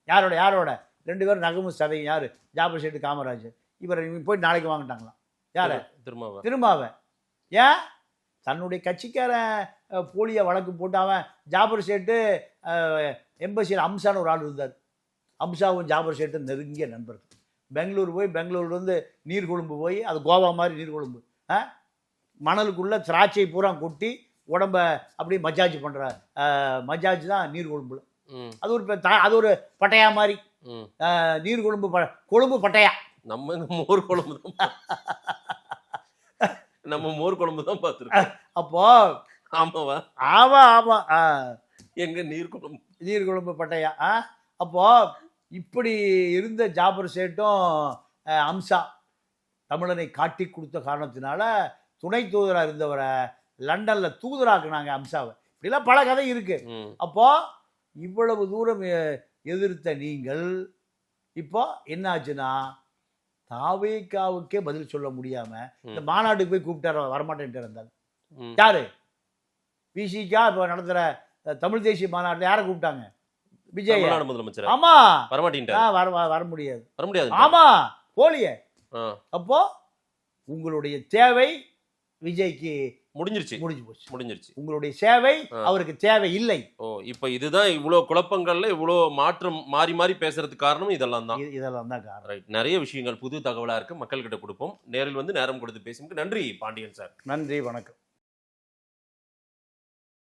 யாரோட 2 பேரும் நகமும் சதையும். யார்? ஜாபர் சேட்டு, காமராஜ். இவர் போய் நாளைக்கு வாங்கிட்டாங்களாம். யாரை? திருமாவை. ஏன்? தன்னுடைய கட்சிக்காரன் போலியை வழக்கு போட்டு அவன் ஜாபர் சேட்டு எம்பசியில் அம்சான்னு ஒரு ஆள் இருந்தார். அம்சாவும் ஜாபர் சேட்டும் நெருங்கிய நண்பர்கள். பெங்களூர்லேருந்து நீர்கொழும்பு போய், அது கோவா மாதிரி நீர்கொழும்பு, மணலுக்குள்ள திராட்சை பூரா கொட்டி உடம்ப அப்படி மஜாஜ் பண்ற மஜாஜ் தான் நீர்கொழும்புல. அது ஒரு பட்டையா மாதிரி நீர்கொழும்பு கொழும்பு பட்டையா. நம்ம மோர் குழம்பு தான் நம்ம மோர் குழம்பு தான் பார்த்துருக்கோம். அப்போ ஆமாவா? ஆமா எங்க நீர்கொழும்பு பட்டையா. அப்போ இப்படி இருந்த ஜாபர் சேட்டும் அம்சா தமிழனை காட்டி கொடுத்த காரணத்தினால துணை தூதராக இருந்தவரை லண்டன்ல தூதராக்குனாங்க அம்சாவை. இப்படிலாம் பல கதை இருக்கு. அப்போ இவ்வளவு தூரம் எதிர்த்த நீங்கள் இப்போ என்ன ஆச்சுன்னா தாவேக்காவுக்கே பதில் சொல்ல முடியாம இந்த மாநாட்டுக்கு போய் கூப்பிட்டாரு, வரமாட்டேன்ட்டு இருந்தாங்க. ம். யாரு? விசிகா இப்போ நடத்துற தமிழ் தேசிய மாநாட்டில் யாரை கூப்பிட்டாங்க? விஜய். தமிழ்நாடு முதலமைச்சர் ஆமா, வரமாட்டேன்ட்டார். வர முடியாது. வர முடியாது. ஆமா, போலியே. ஆ. அப்போ உங்களுடைய தேவை விஜய்க்கு முடிஞ்சிருச்சு. முடிஞ்சு போச்சு. முடிஞ்சிருச்சு. உங்களுடைய சேவை அவருக்கு தேவை இல்லை. ஓ, இப்ப இதுதான் இவ்வளவு குழப்பங்கள்ல இவ்வளவு மாற்றம் மாறி மாறி பேசுறதுக்கு காரணம் இதெல்லாம் தான். இதெல்லாம் தான் காரணம். ரைட். நிறைய விஷயங்கள் புது தகவலா இருக்கு, மக்கள் கிட்ட கொடுப்போம். நேரில் வந்து நேரம் கொடுத்து பேசுறதுக்கு நன்றி பாண்டியன் சார். நன்றி, வணக்கம்.